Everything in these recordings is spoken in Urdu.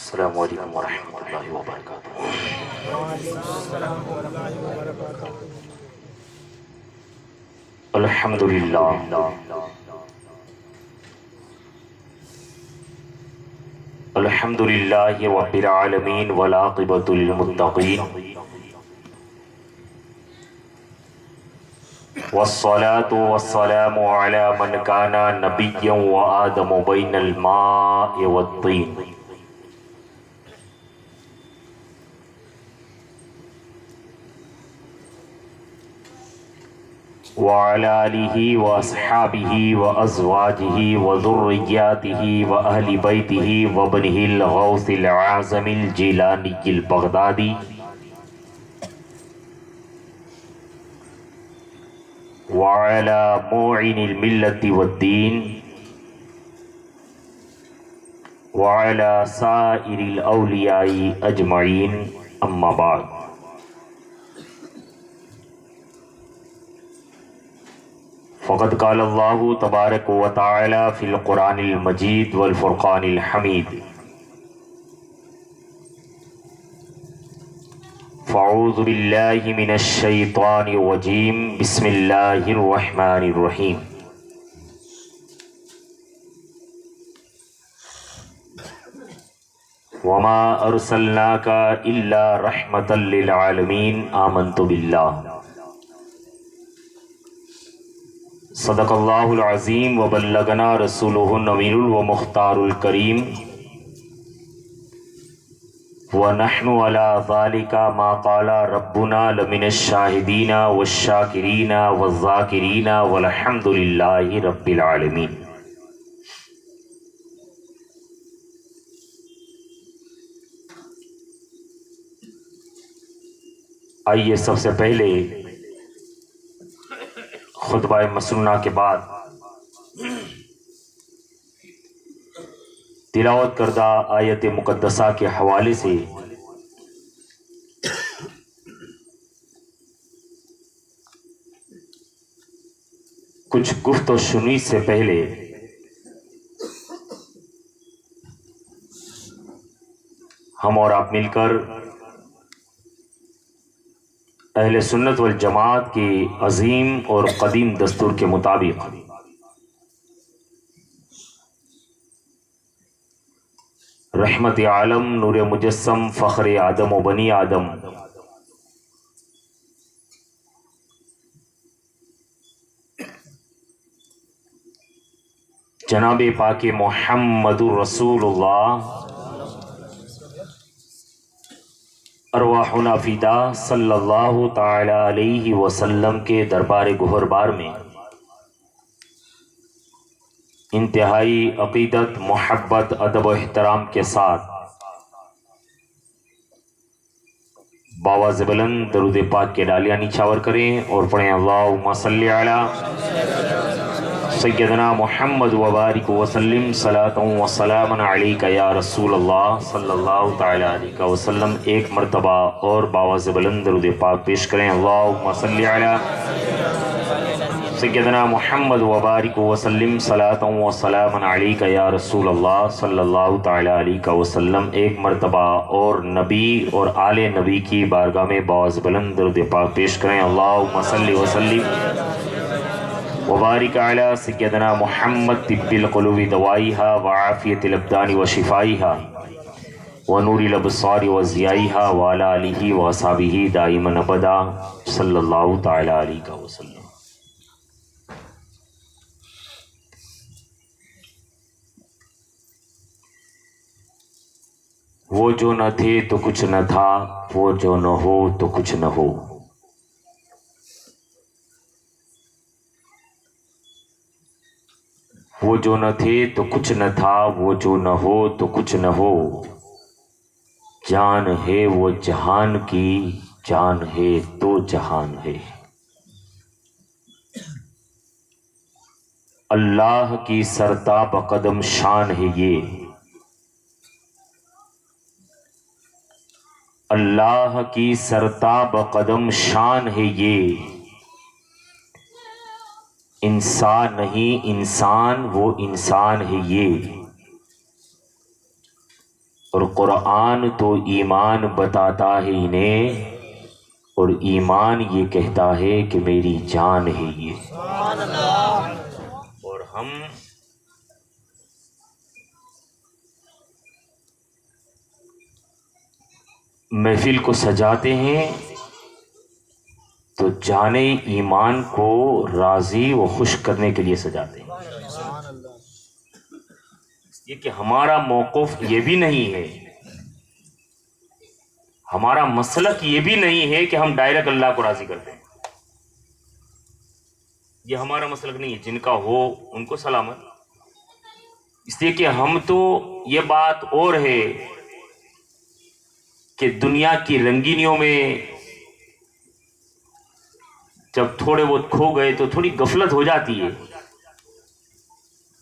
السلام علیکم ورحمۃ اللہ وبرکاتہ۔ الحمد للہ الحمد للہ رب العالمین والعاقبۃ للمتقین والصلاة والسلام علی من کان نبیا وآدم بین الماء والطین۔ وعلى آلہ واصحابہ وازواجہ وذریاتہ واہل بیتہ وابنہ الغوث العظم الجیلانی البغدادی وعلى معین الملت والدین وعلى سائر الاولیاء اجمعین، اما بعد۔ فقد قال اللہ تبارک و تعالی فی القرآن المجید والفرقان الحمید: فاعوذ باللہ من الشیطان الرجیم، بسم اللہ الرحمن الرحیم۔ وما ارسلناک الا رحمۃ للعالمین، آمنت باللہ۔ صدق اللہ العظیم وبلغنا رسولہ النبی المختار الکریم، ونحن علی ذلک ما قال ربنا لمن الشاہدین والشاکرین والذاکرین والحمد للہ رب العالمین۔ آئیے سب سے پہلے خطبہ مسنونہ کے بعد تلاوت کردہ آیت مقدسہ کے حوالے سے کچھ گفت و شنید سے پہلے ہم اور آپ مل کر اہل سنت والجماعت کے عظیم اور قدیم دستور کے مطابق رحمت عالم، نور مجسم، فخر آدم و بنی آدم جناب پاک محمد الرسول اللہ ارواحنا فدا صلی اللہ تعالی علیہ وسلم کے دربار گہربار میں انتہائی عقیدت، محبت، ادب و احترام کے ساتھ باواز بلند درود پاک کے ڈالیاں نچھاور کریں اور پڑھیں: اللہم صلی علی سیدنا محمد وبارک وسلم صلاۃ و سلام علیک یا رسول اللہ صلی اللہ تعالی علیہ وسلم۔ ایک مرتبہ اور باواز بلند درود پاک پیش کریں: اللہم صلی علی سیدنا محمد وبارک وسلم صلاۃ و سلام علیک یا رسول اللہ صلی اللہ تعالی علیہ وسلم۔ ایک مرتبہ اور نبی اور آل نبی کی بارگاہ میں باواز بلند درود پاک پیش کریں: اللہم صلی وسلم وبارک علی سیدنا محمد طب القلوب دوائیہا وعافیت الابدان وشفائیہا ونور الابصار وضیائیہا وعلی آلہ واصحابہ دائما ابدا صلی اللہ تعالی علیہ وسلم۔ وہ جو نہ تھے تو کچھ نہ تھا، وہ جو نہ ہو تو کچھ نہ ہو۔ وہ جو نہ تھے تو کچھ نہ تھا، وہ جو نہ ہو تو کچھ نہ ہو۔ جان ہے وہ جہان کی، جان ہے تو جہان ہے۔ اللہ کی سرتاب قدم شان ہے یہ، اللہ کی سرتاب قدم شان ہے یہ۔ انسان نہیں انسان، وہ انسان ہے یہ۔ اور قرآن تو ایمان بتاتا ہے انہیں، اور ایمان یہ کہتا ہے کہ میری جان ہے یہ۔ اور ہم محفل کو سجاتے ہیں تو جانے ایمان کو راضی و خوش کرنے کے لیے سجاتے ہیں، یہ کہ ہمارا موقف یہ بھی نہیں ہے، ہمارا مسلک یہ بھی نہیں ہے کہ ہم ڈائریکٹ اللہ کو راضی کرتے ہیں، یہ ہمارا مسلک نہیں ہے۔ جن کا ہو ان کو سلامت، اس لیے کہ ہم تو یہ بات اور ہے کہ دنیا کی رنگینیوں میں جب تھوڑے بہت کھو گئے تو تھوڑی غفلت ہو جاتی ہے،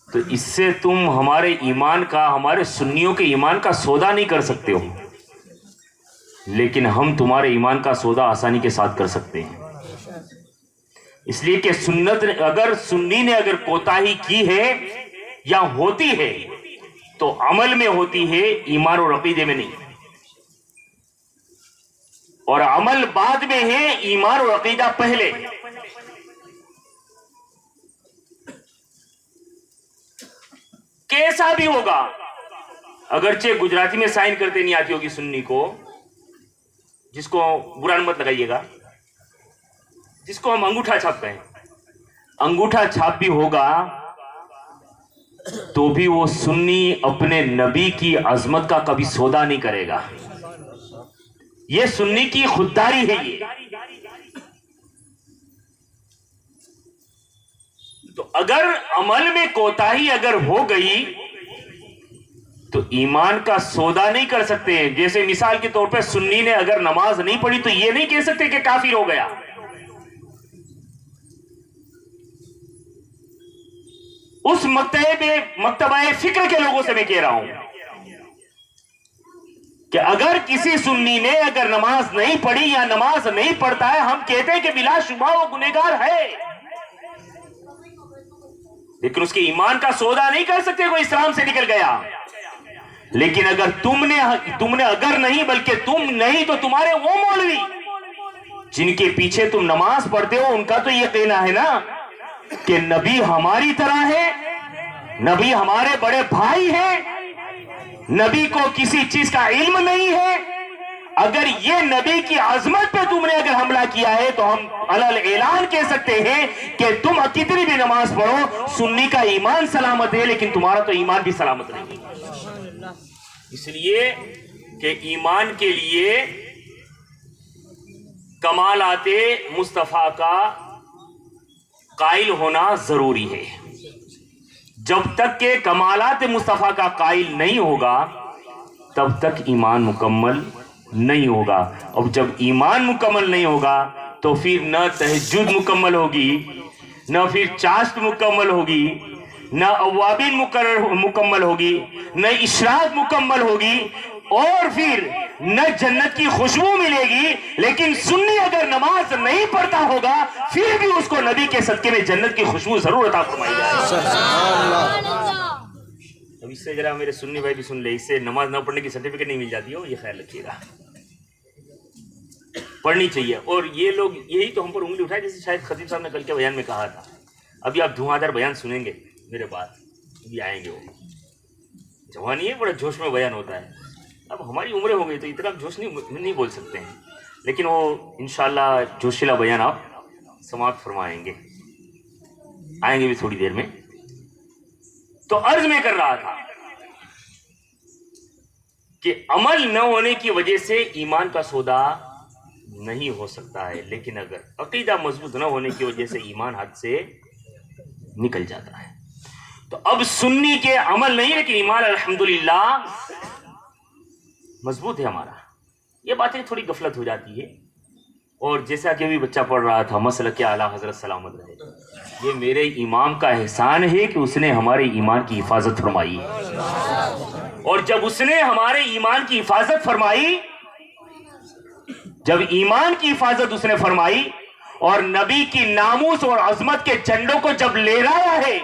تو اس سے تم ہمارے ایمان کا، ہمارے سنیوں کے ایمان کا سودا نہیں کر سکتے ہو، لیکن ہم تمہارے ایمان کا سودا آسانی کے ساتھ کر سکتے ہیں۔ اس لیے کہ سنت اگر سنی نے اگر کوتاہی کی ہے یا ہوتی ہے تو عمل میں ہوتی ہے، ایمان اور عقیدے میں نہیں، اور عمل بعد میں ہے، ایمان اور عقیدہ پہلے۔ کیسا بھی ہوگا، اگرچہ گجراتی میں سائن کرتے نہیں آتی ہوگی سنی کو، جس کو برا مت لگائیے گا، جس کو ہم انگوٹھا چھاپ کہیں، انگوٹھا چھاپ بھی ہوگا تو بھی وہ سنی اپنے نبی کی عظمت کا کبھی سودا نہیں کرے گا، یہ سنی کی خودداری ہے۔ یہ تو اگر عمل میں کوتاہی اگر ہو گئی تو ایمان کا سودا نہیں کر سکتے ہیں۔ جیسے مثال کے طور پہ سنی نے اگر نماز نہیں پڑھی تو یہ نہیں کہہ سکتے کہ کافر ہو گیا۔ اس مکتبہ فکر کے لوگوں سے میں کہہ رہا ہوں کہ اگر کسی سنی نے اگر نماز نہیں پڑھی یا نماز نہیں پڑھتا ہے، ہم کہتے ہیں کہ بلا شبہ وہ گنہگار ہے، لیکن اس کے ایمان کا سودا نہیں کر سکتے، وہ اسلام سے نکل گیا۔ لیکن اگر تم نے اگر نہیں بلکہ تم نہیں تو تمہارے وہ مولوی جن کے پیچھے تم نماز پڑھتے ہو، ان کا تو یہ کہنا ہے نا کہ نبی ہماری طرح ہے، نبی ہمارے بڑے بھائی ہیں، نبی کو کسی چیز کا علم نہیں ہے۔ اگر یہ نبی کی عظمت پہ تم نے اگر حملہ کیا ہے تو ہم علل اعلان کہہ سکتے ہیں کہ تم کتنی بھی نماز پڑھو، سنی کا ایمان سلامت ہے لیکن تمہارا تو ایمان بھی سلامت نہیں۔ اس لیے کہ ایمان کے لیے کمالات مصطفیٰ کا قائل ہونا ضروری ہے۔ جب تک کہ کمالات مصطفیٰ کا قائل نہیں ہوگا تب تک ایمان مکمل نہیں ہوگا، اور جب ایمان مکمل نہیں ہوگا تو پھر نہ تہجد مکمل ہوگی، نہ پھر چاشت مکمل ہوگی، نہ اوابین مکمل ہوگی، نہ اشراق مکمل ہوگی، اور پھر نہ جنت کی خوشبو ملے گی۔ لیکن سنی اگر نماز نہیں پڑھتا ہوگا پھر بھی اس کو نبی کے صدقے میں جنت کی خوشبو ضرور عطا فرمائی جائے۔ اب اس سے ذرا میرے سنی بھائی بھی سن لے، اس سے نماز نہ پڑھنے کی سرٹیفکیٹ نہیں مل جاتی ہو، یہ خیال رکھیے گا، پڑھنی چاہیے۔ اور یہ لوگ یہی تو ہم پر انگلی اٹھائے، جیسے شاید خطیب صاحب نے کل کے بیان میں کہا تھا۔ ابھی آپ دھواں دار بیان سنیں گے میرے بعد، ابھی آئیں گے، وہ جوانی ہے، بڑا جوش میں بیان ہوتا ہے۔ اب ہماری عمریں ہو گئی تو اتنا جوش نہیں بول سکتے ہیں، لیکن وہ انشاءاللہ جوشیلا بیان آپ سماعت فرمائیں گے، آئیں گے بھی تھوڑی دیر میں۔ تو عرض میں کر رہا تھا کہ عمل نہ ہونے کی وجہ سے ایمان کا سودا نہیں ہو سکتا ہے، لیکن اگر عقیدہ مضبوط نہ ہونے کی وجہ سے ایمان ہاتھ سے نکل جاتا ہے۔ تو اب سنی کے عمل نہیں لیکن ایمان الحمدللہ مضبوط ہے ہمارا، یہ باتیں تھوڑی غفلت ہو جاتی ہے۔ اور جیسا کہ ابھی بچہ پڑھ رہا تھا، مسلک اعلیٰ حضرت سلامت رہے، یہ میرے امام کا احسان ہے کہ اس نے ہمارے ایمان کی حفاظت فرمائی ہے، اور جب اس نے ہمارے ایمان کی حفاظت فرمائی، جب ایمان کی حفاظت اس نے فرمائی اور نبی کی ناموس اور عظمت کے جھنڈوں کو جب لہرایا ہے،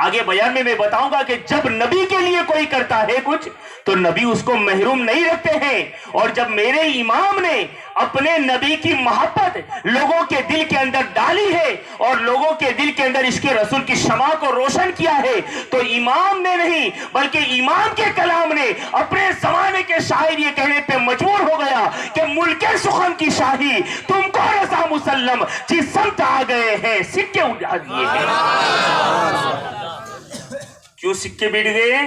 آگے بیان میں بتاؤں گا کہ جب نبی کے لیے کوئی کرتا ہے کچھ تو نبی اس کو محروم نہیں رکھتے ہیں، اور جب میرے امام نے اپنے نبی کی محبت لوگوں کے دل کے اندر ڈالی ہے اور لوگوں کے دل کے اندر عشق رسول کی شمع کو روشن کیا ہے، تو امام نے نہیں بلکہ امام کے کلام نے اپنے زمانے کے شاعر یہ کہنے پہ مجبور ہو گیا کہ ملک سخن کی شاہی تم کو رضا مسلم جس سمت آ گئے ہیں سکے اڑا دیے ہیں۔ کیوں سکے بڑھ گئے؟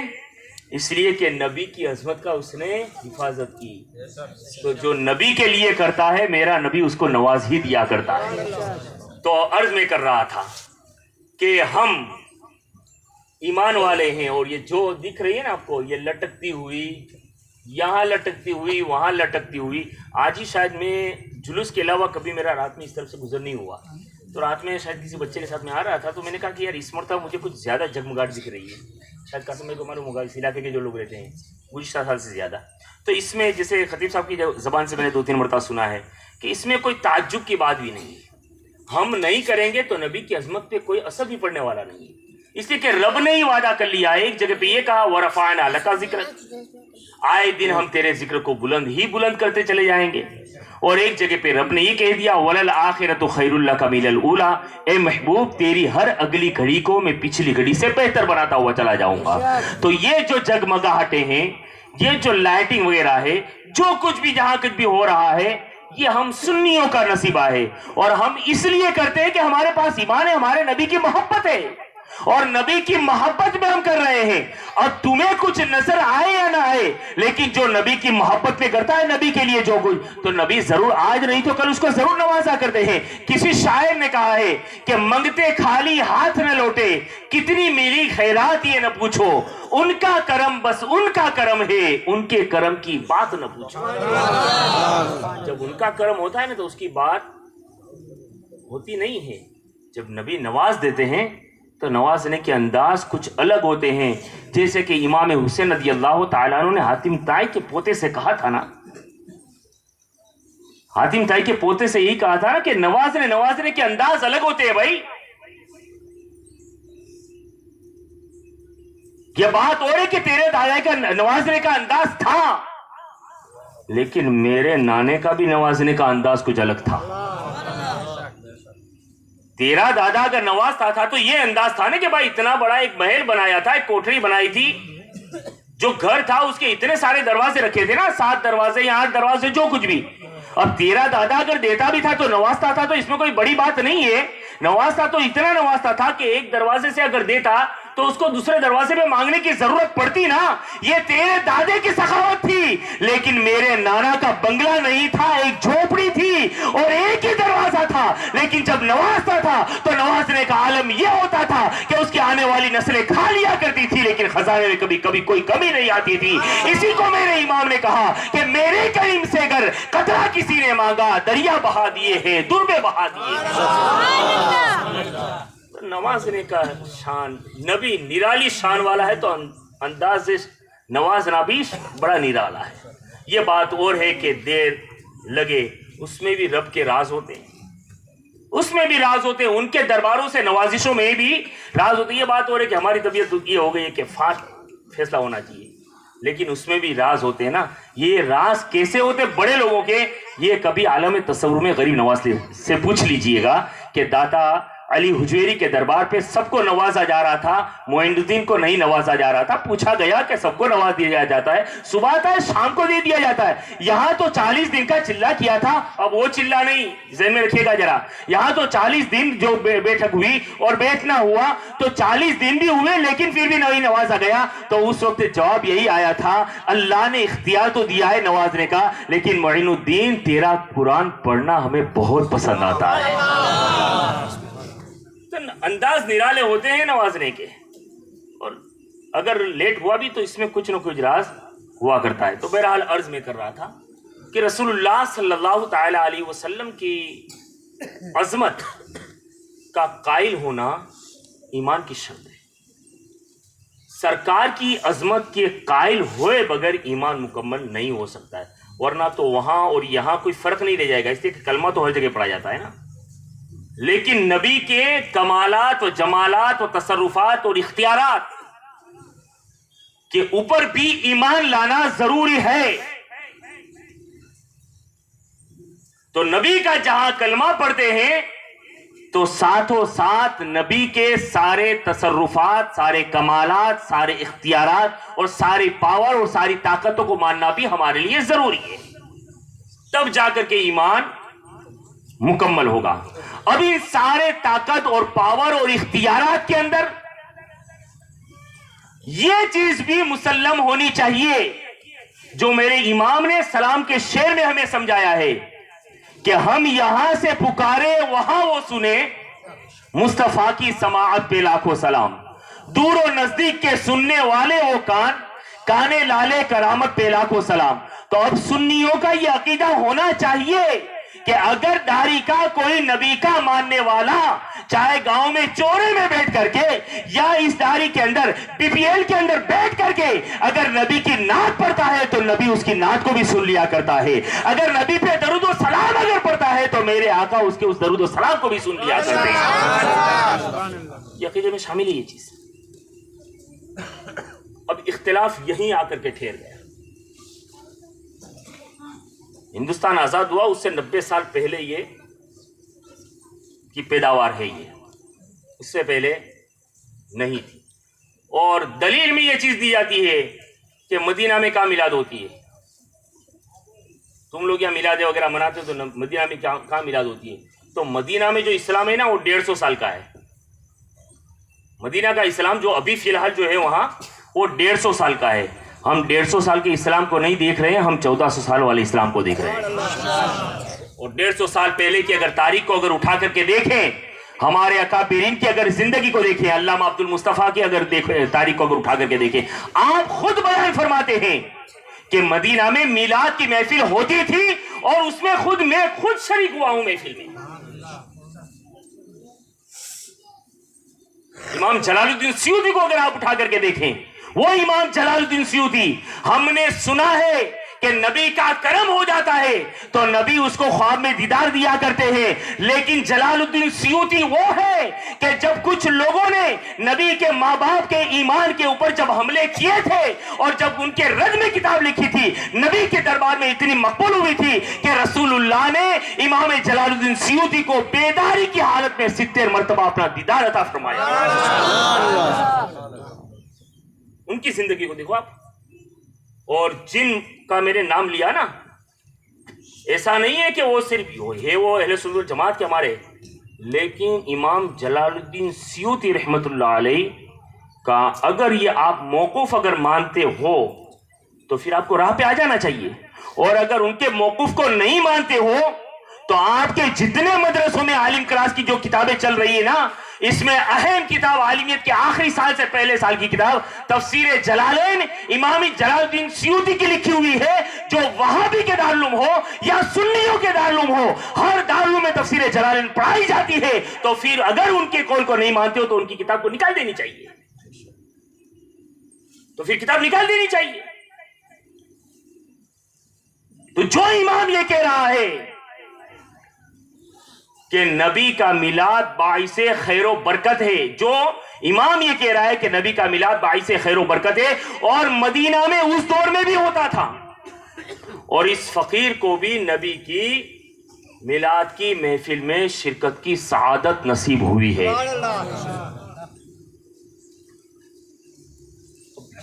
اس لیے کہ نبی کی عظمت کا اس نے حفاظت کی۔ تو جو نبی کے لیے کرتا ہے میرا نبی اس کو نواز ہی دیا کرتا ہے۔ تو عرض میں کر رہا تھا کہ ہم ایمان والے ہیں، اور یہ جو دکھ رہی ہے نا آپ کو، یہ لٹکتی ہوئی، یہاں لٹکتی ہوئی، وہاں لٹکتی ہوئی، آج ہی شاید میں جلوس کے علاوہ کبھی میرا رات میں اس طرف سے گزر نہیں ہوا، تو رات میں شاید کسی بچے کے ساتھ میں آ رہا تھا، تو میں نے کہا کہ یار اس مرتبہ مجھے کچھ زیادہ جگمگاہٹ دکھ رہی ہے، شاید قسم میں کو معلوم ہوگا اس علاقے کے جو لوگ رہتے ہیں گزشتہ سال سے زیادہ۔ تو اس میں جیسے خطیب صاحب کی زبان سے میں نے 2-3 مرتبہ سنا ہے کہ اس میں کوئی تعجب کی بات بھی نہیں ہے، ہم نہیں کریں گے تو نبی کی عظمت پہ کوئی اثر بھی پڑنے والا نہیں ہے، اس لیے کہ رب نے ہی وعدہ کر لیا ہے۔ ایک جگہ پہ یہ کہا وَرَفَعْنَا لَكَ ذِكْرَكَ، آئے دن ہم تیرے ذکر کو بلند ہی بلند کرتے چلے جائیں گے، اور ایک جگہ پہ رب نے یہ کہہ دیا وَلَلْآخِرَةُ خَيْرٌ لَكَ مِنَ الْأُولَىٰ، اے محبوب تیری ہر اگلی گھڑی کو میں پچھلی گھڑی سے بہتر بناتا ہوا چلا جاؤں گا۔ تو یہ جو جگمگاہٹیں ہیں، یہ جو لائٹنگ وغیرہ ہے، جو کچھ بھی جہاں کچھ بھی ہو رہا ہے، یہ ہم سنیوں کا نصیبہ ہے، اور ہم اس لیے کرتے ہیں کہ ہمارے پاس ایمان ہے، ہمارے نبی کی محبت ہے، اور نبی کی محبت میں ہم کر رہے ہیں۔ اور تمہیں کچھ نظر آئے یا نہ آئے، لیکن جو نبی کی محبت میں کرتا ہے نبی کے لیے جو کچھ، تو نبی ضرور آج نہیں تو کل اس کو ضرور نوازا کرتے ہیں۔ کسی شاعر نے کہا ہے کہ منگتے خالی ہاتھ نہ لوٹے، کتنی ملی خیرات یہ نہ پوچھو، ان کا کرم بس ان کا کرم ہے، ان کے کرم کی بات نہ پوچھو۔ جب ان کا کرم ہوتا ہے نا تو اس کی بات ہوتی نہیں ہے۔ جب نبی نواز دیتے ہیں تو نوازنے کے انداز کچھ الگ ہوتے ہیں، جیسے کہ امام حسین رضی اللہ تعالیٰ عنہ نے حاتم طائی کے پوتے سے کہا تھا نا، حاتم طائی کے پوتے سے یہی کہا تھا نا کہ نوازنے کے انداز الگ ہوتے ہیں بھائی۔ یہ بات اور ہے کہ تیرے دادا کا نوازنے کا انداز تھا، لیکن میرے نانے کا بھی نوازنے کا انداز کچھ الگ تھا۔ تیرا دادا اگر نوازتا تھا تو یہ انداز تھا نا کہ بھائی اتنا بڑا ایک محل بنایا تھا، ایک کوٹری بنائی تھی، جو گھر تھا اس کے اتنے سارے دروازے رکھے تھے نا، 7 دروازے یا 8 دروازے جو کچھ بھی۔ اب تیرا دادا اگر دیتا بھی تھا تو نوازتا تھا، تو اس میں کوئی بڑی بات نہیں ہے، نوازتا تو اتنا نوازتا تھا کہ ایک دروازے سے اگر دیتا تو اس کو دوسرے دروازے پہ مانگنے کی ضرورت پڑتی نا۔ یہ تیرے دادے کی سخاوت تھی، لیکن میرے نانا کا بنگلہ نہیں تھا، ایک جھوپڑی تھی اور ایک ہی دروازہ تھا، لیکن جب نوازتا تھا تو نوازنے کا عالم یہ ہوتا تھا کہ اس کی آنے والی نسلیں کھا لیا کرتی تھی، لیکن خزانے میں کبھی کبھی کوئی کمی نہیں آتی تھی۔ اسی کو میرے امام نے کہا کہ میرے کریم سے اگر قطرہ کسی نے مانگا، دریا بہا دیے ہیں، دربے بہا دیے ہیں۔ نوازنے کا شان، نبی نرالی شان والا ہے تو انداز نوازنا بھی بڑا نرالا ہے۔ یہ بات اور ہے کہ دیر لگے اس میں بھی رب کے راز ہوتے ہیں، اس میں بھی راز ہوتے ہیں، ان کے درباروں سے نوازشوں میں بھی راز ہوتے ہیں۔ یہ بات اور ہے کہ ہماری طبیعت یہ ہو گئی ہے کہ فاسٹ فیصلہ ہونا چاہیے، لیکن اس میں بھی راز ہوتے ہیں نا۔ یہ راز کیسے ہوتے بڑے لوگوں کے، یہ کبھی عالم تصور میں غریب نواز سے پوچھ لیجئے گا کہ داتا علی حجویری کے دربار پہ سب کو نوازا جا رہا تھا، معین الدین کو نہیں نوازا جا رہا تھا، پوچھا گیا کہ سب کو نواز دیا جاتا ہے، صبح آتا ہے شام کو دے دیا جاتا ہے۔ یہاں تو 40 دن کا چلہ کیا تھا، اب وہ چلہ نہیں، ذہن میں رکھیے گا ذرا، یہاں تو 40 دن جو بیٹھک ہوئی اور بیٹھنا ہوا تو 40 دن بھی ہوئے، لیکن پھر بھی نہیں نوازا گیا۔ تو اس وقت جواب یہی آیا تھا، اللہ نے اختیار تو دیا ہے نوازنے کا، لیکن معین الدین تیرا قرآن پڑھنا ہمیں بہت پسند آتا ہے۔ انداز نرالے ہوتے ہیں نوازنے کے، اور اگر لیٹ ہوا بھی تو اس میں کچھ نہ کچھ راز ہوا کرتا ہے۔ تو بہرحال عرض میں کر رہا تھا کہ رسول اللہ صلی اللہ تعالی علیہ وسلم کی عظمت کا قائل ہونا ایمان کی شرط ہے۔ سرکار کی عظمت کے قائل ہوئے بغیر ایمان مکمل نہیں ہو سکتا ہے، ورنہ تو وہاں اور یہاں کوئی فرق نہیں رہ جائے گا، اس لیے کہ کلمہ تو ہر جگہ پڑھا جاتا ہے نا۔ لیکن نبی کے کمالات و جمالات و تصرفات اور اختیارات کے اوپر بھی ایمان لانا ضروری ہے. تو نبی کا جہاں کلمہ پڑھتے ہیں تو ساتھوں ساتھ نبی کے سارے تصرفات، سارے کمالات، سارے اختیارات اور ساری پاور اور ساری طاقتوں کو ماننا بھی ہمارے لیے ضروری ہے. تب جا کر کے ایمان مکمل ہوگا. اب ان سارے طاقت اور پاور اور اختیارات کے اندر یہ چیز بھی مسلم ہونی چاہیے جو میرے امام نے سلام کے شعر میں ہمیں سمجھایا ہے کہ ہم یہاں سے پکارے وہاں وہ سنے، مصطفیٰ کی سماعت پہ لاکھوں سلام. دور و نزدیک کے سننے والے وہ کان، کانے لالے کرامت پہ لاکھوں سلام. تو اب سنیوں کا یہ عقیدہ ہونا چاہیے کہ اگر داڑھی کا کوئی نبی کا ماننے والا چاہے گاؤں میں چورے میں بیٹھ کر کے یا اس داڑھی کے اندر پی پی ایل کے اندر بیٹھ کر کے اگر نبی کی نعت پڑھتا ہے تو نبی اس کی نعت کو بھی سن لیا کرتا ہے. اگر نبی پہ درود و سلام اگر پڑھتا ہے تو میرے آقا اس کے اس درود و سلام کو بھی سن لیا کرتے ہیں. یہ عقیدے میں شامل ہے یہ چیز. اب اختلاف یہیں آ کر کے ٹھہر گیا. ہندوستان آزاد ہوا اس سے 90 سال پہلے یہ کی پیداوار ہے، یہ اس سے پہلے نہیں تھی. اور دلیل میں یہ چیز دی جاتی ہے کہ مدینہ میں کہاں میلاد ہوتی ہے. تم لوگ یہاں میلاد وغیرہ مناتے ہو تو مدینہ میں کہاں میلاد ہوتی ہے. تو مدینہ میں جو اسلام ہے نا وہ 150 سال کا ہے. مدینہ کا اسلام جو ابھی فی الحال جو ہے وہاں وہ 150 سال کا ہے. ہم 150 سال کے اسلام کو نہیں دیکھ رہے ہیں، ہم 1400 سال والے اسلام کو دیکھ رہے ہیں. اور 150 سال پہلے کی اگر تاریخ کو اگر اٹھا کر کے دیکھیں، ہمارے اکابرین کی اگر زندگی کو دیکھیں، علامہ عبد المصطفیٰ کی اگر تاریخ کو اگر اٹھا کر کے دیکھیں، آپ خود بیان فرماتے ہیں کہ مدینہ میں میلاد کی محفل ہوتی تھی اور اس میں میں خود شریک ہوا ہوں محفل میں. امام جلال الدین سیوطی کو اگر آپ اٹھا کر کے دیکھیں، وہ امام جلال الدین سیوطی، ہم نے سنا ہے کہ نبی کا کرم ہو جاتا ہے تو نبی اس کو خواب میں دیدار دیا کرتے ہیں. لیکن جلال الدین سیوطی وہ ہے کہ جب کچھ لوگوں نے نبی کے ماں باپ کے ایمان کے اوپر جب حملے کیے تھے اور جب ان کے رد میں کتاب لکھی تھی، نبی کے دربار میں اتنی مقبول ہوئی تھی کہ رسول اللہ نے امام جلال الدین سیوطی کو بیداری کی حالت میں 70 مرتبہ اپنا دیدار عطا فرمایا. ان کی زندگی کو دیکھو آپ. اور جن کا میں نے نام لیا نا، ایسا نہیں ہے کہ وہ صرف وہ اہل سنت والجماعت کے ہمارے، لیکن امام جلال الدین سیوطی رحمت اللہ علیہ کا اگر یہ آپ موقف اگر مانتے ہو تو پھر آپ کو راہ پہ آ جانا چاہیے. اور اگر ان کے موقف کو نہیں مانتے ہو تو آپ کے جتنے مدرسوں میں عالم کلاس کی جو کتابیں چل رہی ہیں نا، اس میں اہم کتاب عالمیت کے آخری سال سے پہلے سال کی کتاب تفسیر جلالین امام جلال الدین سیوطی کی لکھی ہوئی ہے، جو وہابی کے دارالعلوم ہو یا سنیوں کے دارالعلوم ہو، ہر دارالعلوم میں تفسیر جلالین پڑھائی جاتی ہے. تو پھر اگر ان کے قول کو نہیں مانتے ہو تو ان کی کتاب کو نکال دینی چاہیے. تو پھر کتاب نکال دینی چاہیے. تو جو امام یہ کہہ رہا ہے کہ نبی کا میلاد باعث خیر و برکت ہے، جو امام یہ کہہ رہا ہے کہ نبی کا میلاد باعث خیر و برکت ہے، اور مدینہ میں اس دور میں بھی ہوتا تھا، اور اس فقیر کو بھی نبی کی میلاد کی محفل میں شرکت کی سعادت نصیب ہوئی ہے.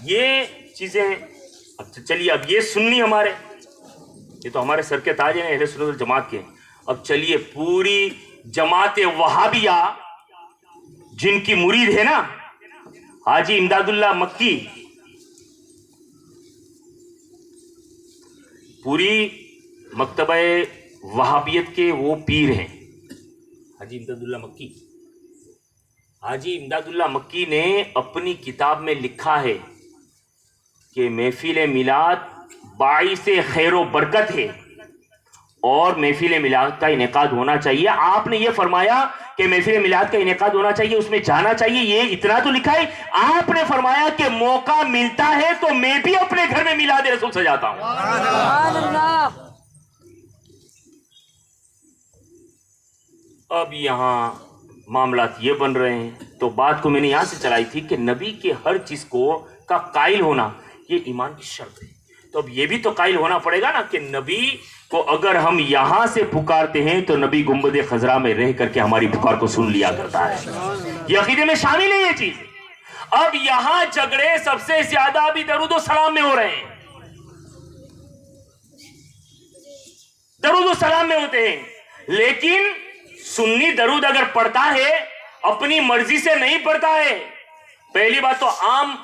یہ چیزیں چلیے، اب یہ سنی ہمارے، یہ تو ہمارے سر کے تاج ہیں اہل سنت والجماعت کے. اب چلیے پوری جماعت وہابیہ جن کی مرید ہے نا حاجی امداد اللہ مکی، پوری مکتبہ وہابیت کے وہ پیر ہیں حاجی امداد اللہ مکی. حاجی امداد اللہ مکی نے اپنی کتاب میں لکھا ہے کہ محفل میلاد باعث خیر و برکت ہے اور محفل میلاد کا انعقاد ہونا چاہیے. آپ نے یہ فرمایا کہ محفل میلاد کا انعقاد ہونا چاہیے، اس میں جانا چاہیے، یہ اتنا تو لکھا ہے. آپ نے فرمایا کہ موقع ملتا ہے تو میں بھی اپنے گھر میں میلاد رسول سجاتا ہوں. اب یہاں معاملات یہ بن رہے ہیں. تو بات کو میں نے یہاں سے چلائی تھی کہ نبی کے ہر چیز کا قائل ہونا یہ ایمان کی شرط ہے. تو اب یہ بھی تو قائل ہونا پڑے گا نا کہ نبی کو اگر ہم یہاں سے پکارتے ہیں تو نبی گنبد خضرا میں رہ کر کے ہماری پکار کو سن لیا کرتا ہے. یہ عقیدے میں شامل ہے یہ چیز. اب یہاں جھگڑے سب سے زیادہ ابھی درود و سلام میں ہو رہے ہیں. درود و سلام میں ہوتے ہیں. لیکن سنی درود اگر پڑھتا ہے اپنی مرضی سے نہیں پڑھتا ہے. پہلی بات تو عام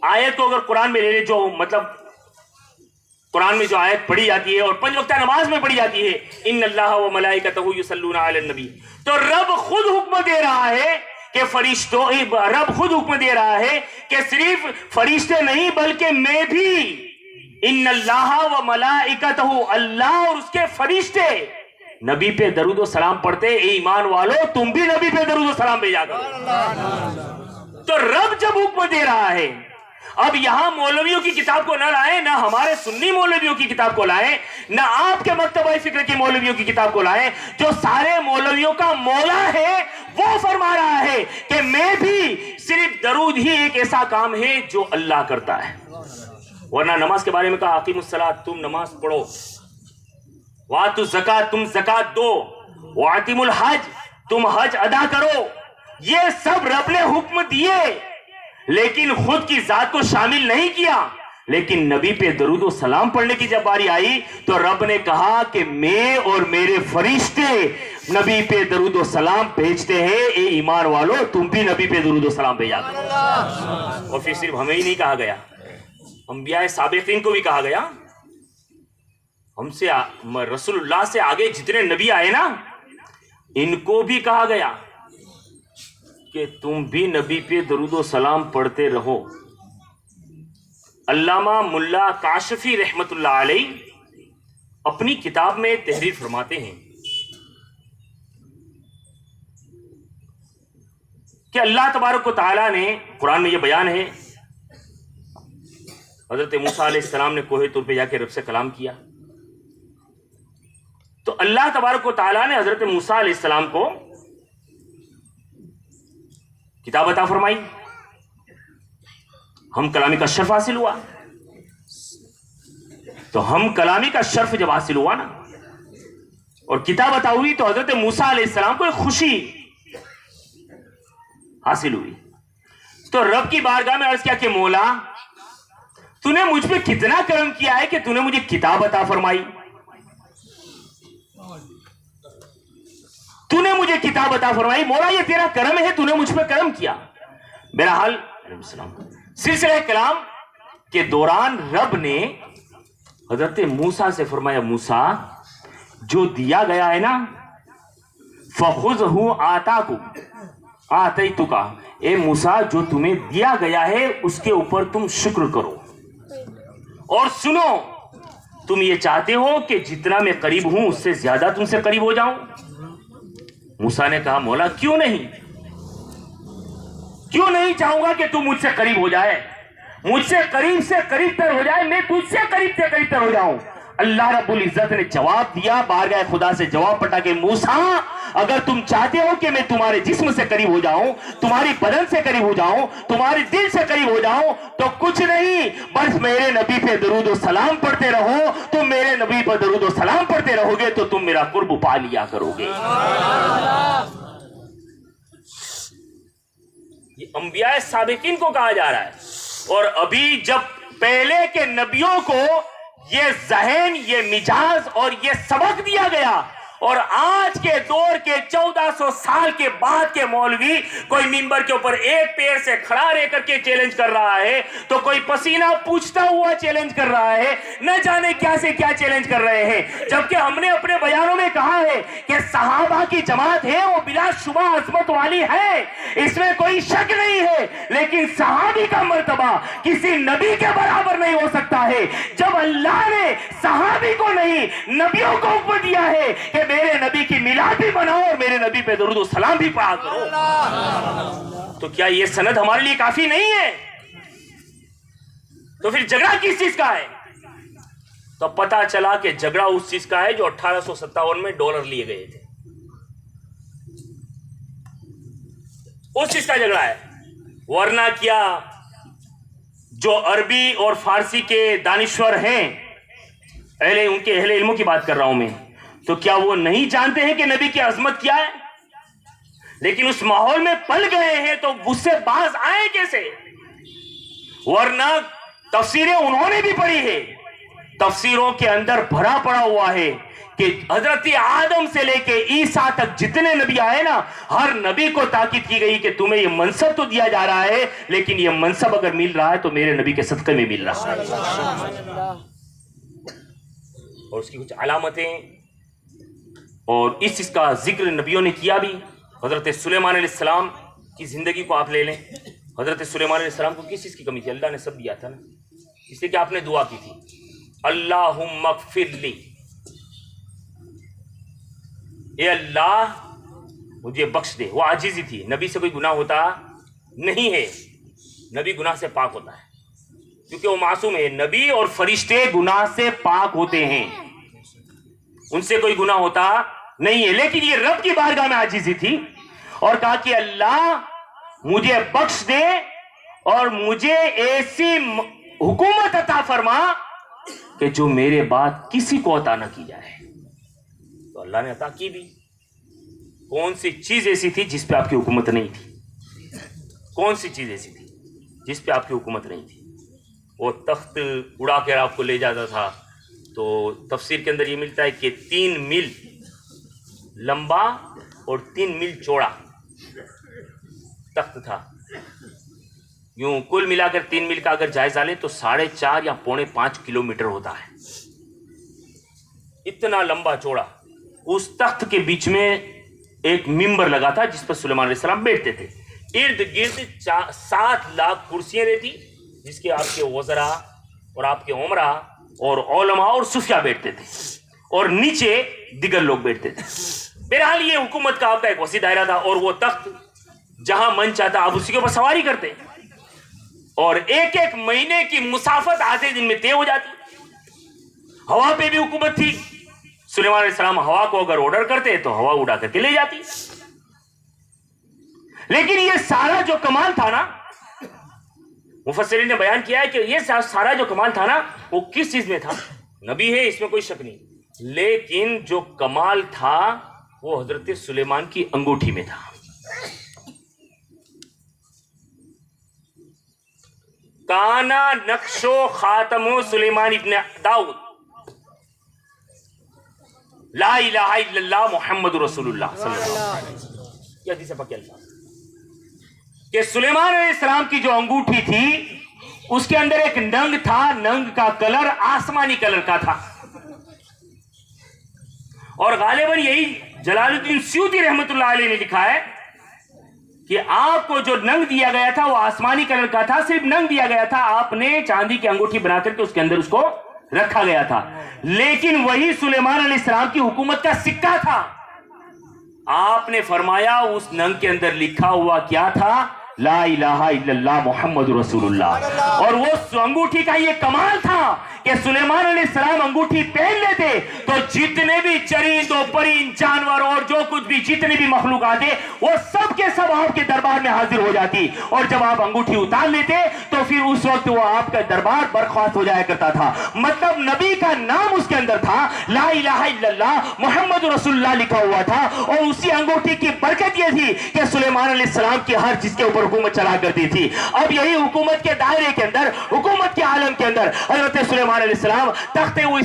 آیت کو اگر قرآن میں لے لے, جو مطلب قرآن میں جو آیت پڑھی جاتی ہے اور 5 وقتہ نماز میں پڑھی جاتی ہے, ان اللہ و ملائکتہ یصلون علی النبی, تو رب خود حکم دے رہا ہے کہ فرشتوں, رب خود حکم دے رہا ہے کہ صرف فرشتے نہیں بلکہ میں بھی, ان اللہ و ملائکتہ, اللہ اور اس کے فرشتے نبی پہ درود و سلام پڑھتے. اے ایمان والو تم بھی نبی پہ درود و سلام بھیجا کرو. تو رب جب حکم دے رہا ہے, اب یہاں مولویوں کی کتاب کو نہ لائیں, نہ ہمارے سنی مولویوں کی کتاب کو لائیں, نہ آپ کے مکتبہ فکر کی مولویوں کی کتاب کو لائیں. جو سارے مولویوں کا مولا ہے وہ فرما رہا ہے کہ میں بھی صرف درود ہی ایک ایسا کام ہے جو اللہ کرتا ہے. ورنہ نماز کے بارے میں کہا اقیموا الصلاۃ, تم نماز پڑھو, وآتوا الزکاۃ, تم زکات دو, وآتموا الحج, تم حج ادا کرو. یہ سب رب نے حکم دیے لیکن خود کی ذات کو شامل نہیں کیا. لیکن نبی پہ درود و سلام پڑھنے کی جب باری آئی تو رب نے کہا کہ میں اور میرے فرشتے نبی پہ درود و سلام بھیجتے ہیں. اے ایمان والو تم بھی نبی پہ درود و سلام بھیجا کرو. اور پھر صرف ہمیں ہی نہیں کہا گیا, انبیاء سابقین کو بھی کہا گیا. ہم سے رسول اللہ سے آگے جتنے نبی آئے نا ان کو بھی کہا گیا کہ تم بھی نبی پہ درود و سلام پڑھتے رہو. علامہ ملا کاشفی رحمت اللہ علیہ اپنی کتاب میں تحریر فرماتے ہیں کہ اللہ تبارک و تعالیٰ نے, قرآن میں یہ بیان ہے, حضرت موسیٰ علیہ السلام نے کوہ طور پہ جا کے رب سے کلام کیا. تو اللہ تبارک و تعالیٰ نے حضرت موسیٰ علیہ السلام کو کتاب عطا فرمائی, ہم کلامی کا شرف حاصل ہوا. تو ہم کلامی کا شرف جب حاصل ہوا نا اور کتاب عطا ہوئی تو حضرت موسیٰ علیہ السلام کو ایک خوشی حاصل ہوئی. تو رب کی بارگاہ میں عرض کیا کہ مولا تو نے مجھ پہ کتنا کرم کیا ہے کہ تو نے مجھے کتاب عطا فرمائی, تو نے مجھے کتاب عطا فرمائی. مولا یہ تیرا کرم ہے, تو نے مجھ پہ کرم کیا. بہرحال سلسلہ کلام کے دوران رب نے حضرت موسیٰ سے فرمایا, موسیٰ جو دیا گیا ہے نا فَخُذْهُ آتَيْتُكَ, اے موسیٰ جو تمہیں دیا گیا ہے اس کے اوپر تم شکر کرو. اور سنو, تم یہ چاہتے ہو کہ جتنا میں قریب ہوں اس سے زیادہ تم سے قریب ہو جاؤں. موسیٰ نے کہا مولا کیوں نہیں چاہوں گا کہ تم مجھ سے قریب ہو جائے, مجھ سے قریب تر ہو جائے, میں تجھ سے قریب تر ہو جاؤں. اللہ رب العزت نے جواب دیا, بارگاہ خدا سے جواب پٹا کہ موسیٰ اگر تم چاہتے ہو کہ میں تمہارے جسم سے قریب ہو جاؤں, تمہاری بدن سے قریب ہو جاؤں, تمہارے دل سے قریب ہو جاؤں, تو کچھ نہیں بس میرے نبی پہ درود و سلام پڑھتے رہو. تم میرے نبی پہ درود و سلام پڑھتے رہو گے تو تم میرا قرب پا لیا کرو گے. یہ انبیاء سابقین کو کہا جا رہا ہے. اور ابھی جب پہلے کے نبیوں کو یہ ذہن, یہ مجاز اور یہ سبق دیا گیا, اور آج کے دور کے 1400 سال کے بعد کے مولوی کوئی منبر کے اوپر ایک پیر سے کھڑا رہ کر کے چیلنج کر رہا ہے, تو کوئی پسینہ پوچھتا ہوا چیلنج کر رہا ہے, نہ جانے کیا سے کیا چیلنج کر رہے ہیں. جبکہ ہم نے اپنے بیانوں میں کہا ہے کہ صحابہ کی جماعت ہے وہ بلا شبہ عظمت والی ہے, اس میں کوئی شک نہیں ہے, لیکن صحابی کا مرتبہ کسی نبی کے برابر نہیں ہو سکتا ہے. جب اللہ نے صحابی کو نہیں نبیوں کو حکم دیا ہے کہ میرے نبی کی میلاد بھی مناؤ اور میرے نبی پہ درود و سلام بھی پڑھا کرو, تو کیا یہ سند ہمارے لیے کافی نہیں ہے؟ تو پھر جھگڑا کس چیز کا ہے؟ تو پتا چلا کہ جھگڑا اس چیز کا ہے جو 1857 میں ڈالر لیے گئے تھے. اس چیز کا جھگڑا ہے، ورنہ کیا جو عربی اور فارسی کے دانشور ہیں، ان کے اہل علموں کی بات کر رہا ہوں میں، تو کیا وہ نہیں جانتے ہیں کہ نبی کی عظمت کیا ہے؟ لیکن اس ماحول میں پل گئے ہیں تو اس سے باز آئے کیسے؟ ورنہ تفسیریں انہوں نے بھی پڑھی ہے، تفسیروں کے اندر بھرا پڑا ہوا ہے کہ حضرت آدم سے لے کے عیسیٰ تک جتنے نبی آئے نا، ہر نبی کو تاکید کی گئی کہ تمہیں یہ منصب تو دیا جا رہا ہے، لیکن یہ منصب اگر مل رہا ہے تو میرے نبی کے صدقے میں مل رہا ہے۔ اور اس کی کچھ علامتیں اور اس چیز کا ذکر نبیوں نے کیا بھی۔ حضرت سلیمان علیہ السلام کی زندگی کو آپ لے لیں، حضرت سلیمان علیہ السلام کو کس چیز کی کمی تھی؟ اللہ نے سب دیا تھا نا، اس لیے کہ آپ نے دعا کی تھی، اللہم اغفر لی، اے اللہ مجھے بخش دے۔ وہ عاجزی تھی، نبی سے کوئی گناہ ہوتا نہیں ہے، نبی گناہ سے پاک ہوتا ہے کیونکہ وہ معصوم ہے۔ نبی اور فرشتے گناہ سے پاک ہوتے ہیں، ان سے کوئی گناہ ہوتا نہیں ہے، لیکن یہ رب کی بارگاہ میں عاجزی تھی اور کہا کہ اللہ مجھے بخش دے اور مجھے ایسی حکومت عطا فرما کہ جو میرے بعد کسی کو عطا نہ کی جائے۔ تو اللہ نے عطا کی بھی۔ کون سی چیز ایسی تھی جس پہ آپ کی حکومت نہیں تھی؟ کون سی چیز ایسی تھی جس پہ آپ کی حکومت نہیں تھی؟ وہ تخت اڑا کر آپ کو لے جاتا تھا، تو تفسیر کے اندر یہ ملتا ہے کہ 3 میل لمبا اور 3 میل چوڑا تخت تھا۔ یوں کل ملا کر 3 میل کا اگر جائزہ لیں تو 4.5 یا 4.5 کلومیٹر ہوتا ہے، اتنا لمبا چوڑا۔ اس تخت کے بیچ میں ایک ممبر لگا تھا جس پر سلیمان علیہ السلام بیٹھتے تھے، ارد گرد 7 لاکھ کرسیاں رہتی جس کے آپ کے وزراء اور آپ کے عمراء اور علماء اور صوفیاء بیٹھتے تھے، اور نیچے دیگر لوگ بیٹھتے تھے۔ بہرحال یہ حکومت کا آپ کا ایک وسیع دائرہ تھا، اور وہ تخت جہاں من چاہتا آپ اسی کے اوپر سواری کرتے، اور ایک مہینے کی مسافت آدھے دن میں طے ہو جاتی۔ ہوا پہ بھی حکومت تھی، سلیمان علیہ السلام ہوا کو اگر آرڈر کرتے تو ہوا اڑا کر کے لے جاتی۔ لیکن یہ سارا جو کمال تھا نا، مفسرین نے بیان کیا ہے کہ یہ سارا جو کمال تھا نا وہ کس چیز میں تھا؟ نبی ہے اس میں کوئی شک نہیں، لیکن جو کمال تھا وہ حضرت سلیمان کی انگوٹھی میں تھا۔ کانا نقشو خاتم سلیمان ابن داؤد، لا الہ الا اللہ محمد رسول اللہ صلی اللہ علیہ وسلم۔ یہ حدیث پاک کے الفاظ کہ سلیمان علیہ السلام کی جو انگوٹھی تھی اس کے اندر ایک ننگ تھا، ننگ کا کلر آسمانی کلر کا تھا، اور غالباً یہی جلال الدین سیوطی رحمت اللہ علیہ نے لکھا ہے کہ آپ کو جو ننگ دیا گیا تھا وہ آسمانی کلر کا تھا، صرف ننگ دیا گیا تھا، آپ نے چاندی کی انگوٹھی بنا کر کے اس کے اندر اس کو رکھا گیا تھا، لیکن وہی سلیمان علیہ السلام کی حکومت کا سکہ تھا۔ آپ نے فرمایا اس ننگ کے اندر لکھا ہوا کیا تھا؟ لا الہ الا اللہ محمد رسول اللہ۔ اور وہ انگوٹھی کا یہ کمال تھا کہ سلیمان علیہ السلام انگوٹھی پہن لیتے تو جتنے بھی چرند و پرند جانور اور جو کچھ بھی جتنے بھی مخلوقات ہیں وہ سب کے سب آپ کے دربار میں حاضر ہو جاتی، اور جب آپ انگوٹھی اتار لیتے تو پھر اس وقت وہ آپ کا دربار برخاست ہو جایا کرتا تھا۔ مطلب نبی کا نام اس کے اندر تھا، لا الہ الا اللہ محمد رسول اللہ لکھا ہوا تھا، اور اسی انگوٹھی کی برکت یہ تھی کہ سلیمان علیہ السلام کی ہر چیز کے اوپر حکومت چلا کرتی تھی۔ اب یہی حکومت کے دائرے کے اندر، حکومت کے عالم کے اندر حضرت سلیمان علیہ السلام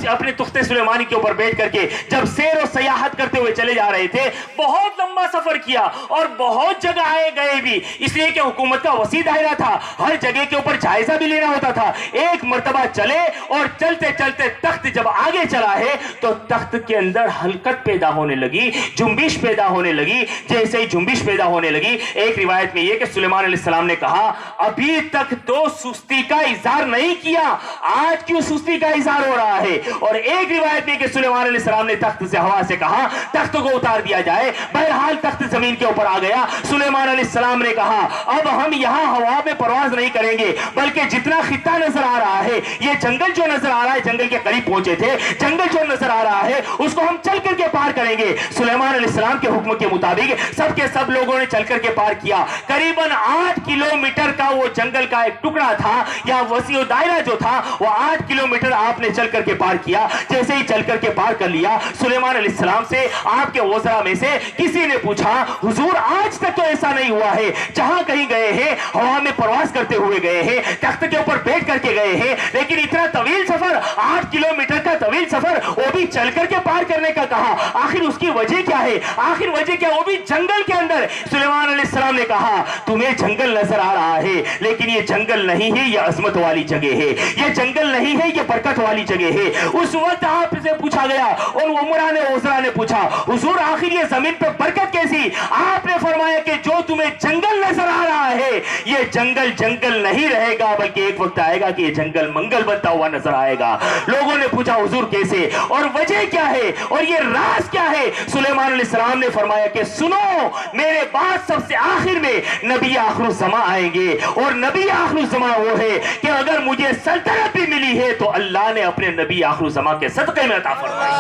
اپنے تخت سلیمانی کے اوپر بیٹھ کر کے جب سیر و سیاحت کرتے ہوئے چلے جا رہے تھے، بہت لمبا سفر کیا اور بہت جگہ آئے گئے بھی، اس لیے کہ حکومت کا وسیع دائرہ تھا، ہر جگہ کے اوپر جائزہ بھی لینا ہوتا تھا۔ ایک مرتبہ چلے اور چلتے چلتے تخت جب آگے چلا ہے تو تخت کے اندر حلقت پیدا ہونے لگی، جنبش پیدا ہونے لگی۔ جیسے ہی جنبش پیدا ہونے لگی، ایک روایت میں یہ کہ سلیمان علیہ السلام نے کہا ابھی تک تو سستی کا اظہار نہیں کیا، آج کیوں سستی سستی کا اظہار ہو رہا ہے. اور ایک روایت میں کہ سلیمان علیہ السلام نے تخت سے ہوا سے کہا تخت کو اتار دیا جائے. بہرحال تخت زمین کے اوپر آ گیا. سلیمان علیہ السلام نے کہا اب ہم یہاں ہوا میں پرواز نہیں کریں گے بلکہ جتنا خطہ نظر آ رہا ہے, یہ جنگل جو نظر آ رہا ہے, جنگل کے قریب پہنچے تھے, جنگل جو نظر آ رہا ہے اس کو ہم چل کر کے پار کریں گے. سلیمان علیہ السلام کے حکم کے مطابق سب کے سب لوگوں نے چل کر کے پار کیا. قریباً 8 کلومیٹر کا وہ جنگل کا ایک ٹکڑا تھا یا وسیع دائرہ جو تھا وہ 8 کلومیٹر آپ نے چل کر کے پار کیا. جیسے ہی چل کر کے پار کر لیا, سلیمان علیہ السلام سے آپ کے وزراء میں سے کسی نے پوچھا حضور آج تک تو ایسا نہیں ہوا ہے, جہاں کہیں گئے ہیں ہوا میں پرواز کرتے ہوئے گئے ہیں, تخت کے اوپر بیٹھ کر کے گئے ہیں, لیکن اتنا طویل سفر 8 کلومیٹر کا طویل سفر وہ بھی چل کر کے پار کرنے کا کہا. آخر اس کی وجہ کیا ہے, آخر وجہ کیا, وہ بھی جنگل کے اندر. سلیمان علیہ السلام نے کہا تمہیں جنگل نظر آ رہا ہے لیکن یہ جنگل نہیں ہے, یہ عظمت والی جگہ ہے, یہ جنگل نہیں ہے, یہ برکت والی جگہ ہے. اس وقت آپ سے پوچھا گیا اور عمران وزراء نے پوچھا حضور آخر یہ زمین پہ برکت کیسی؟ آپ نے فرمایا کہ جو تمہیں جنگل نظر آ رہا ہے یہ جنگل جنگل نہیں رہے گا بلکہ ایک وقت آئے گا کہ یہ جنگل منگل بنتا ہوا نظر آئے گا. لوگوں نے پوچھا حضور کیسے اور وجہ کیا ہے اور یہ راز کیا ہے؟ سلیمان علیہ السلام نے فرمایا کہ سنو میرے بعد سب سے آخر میں نبی آخر الزمان آئیں گے, اور نبی آخر الزمان وہ ہے کہ اگر مجھے سلطنت بھی ملی ہے تو اللہ نے اپنے نبی آخر الزمان کے صدقے میں عطا فرمائی.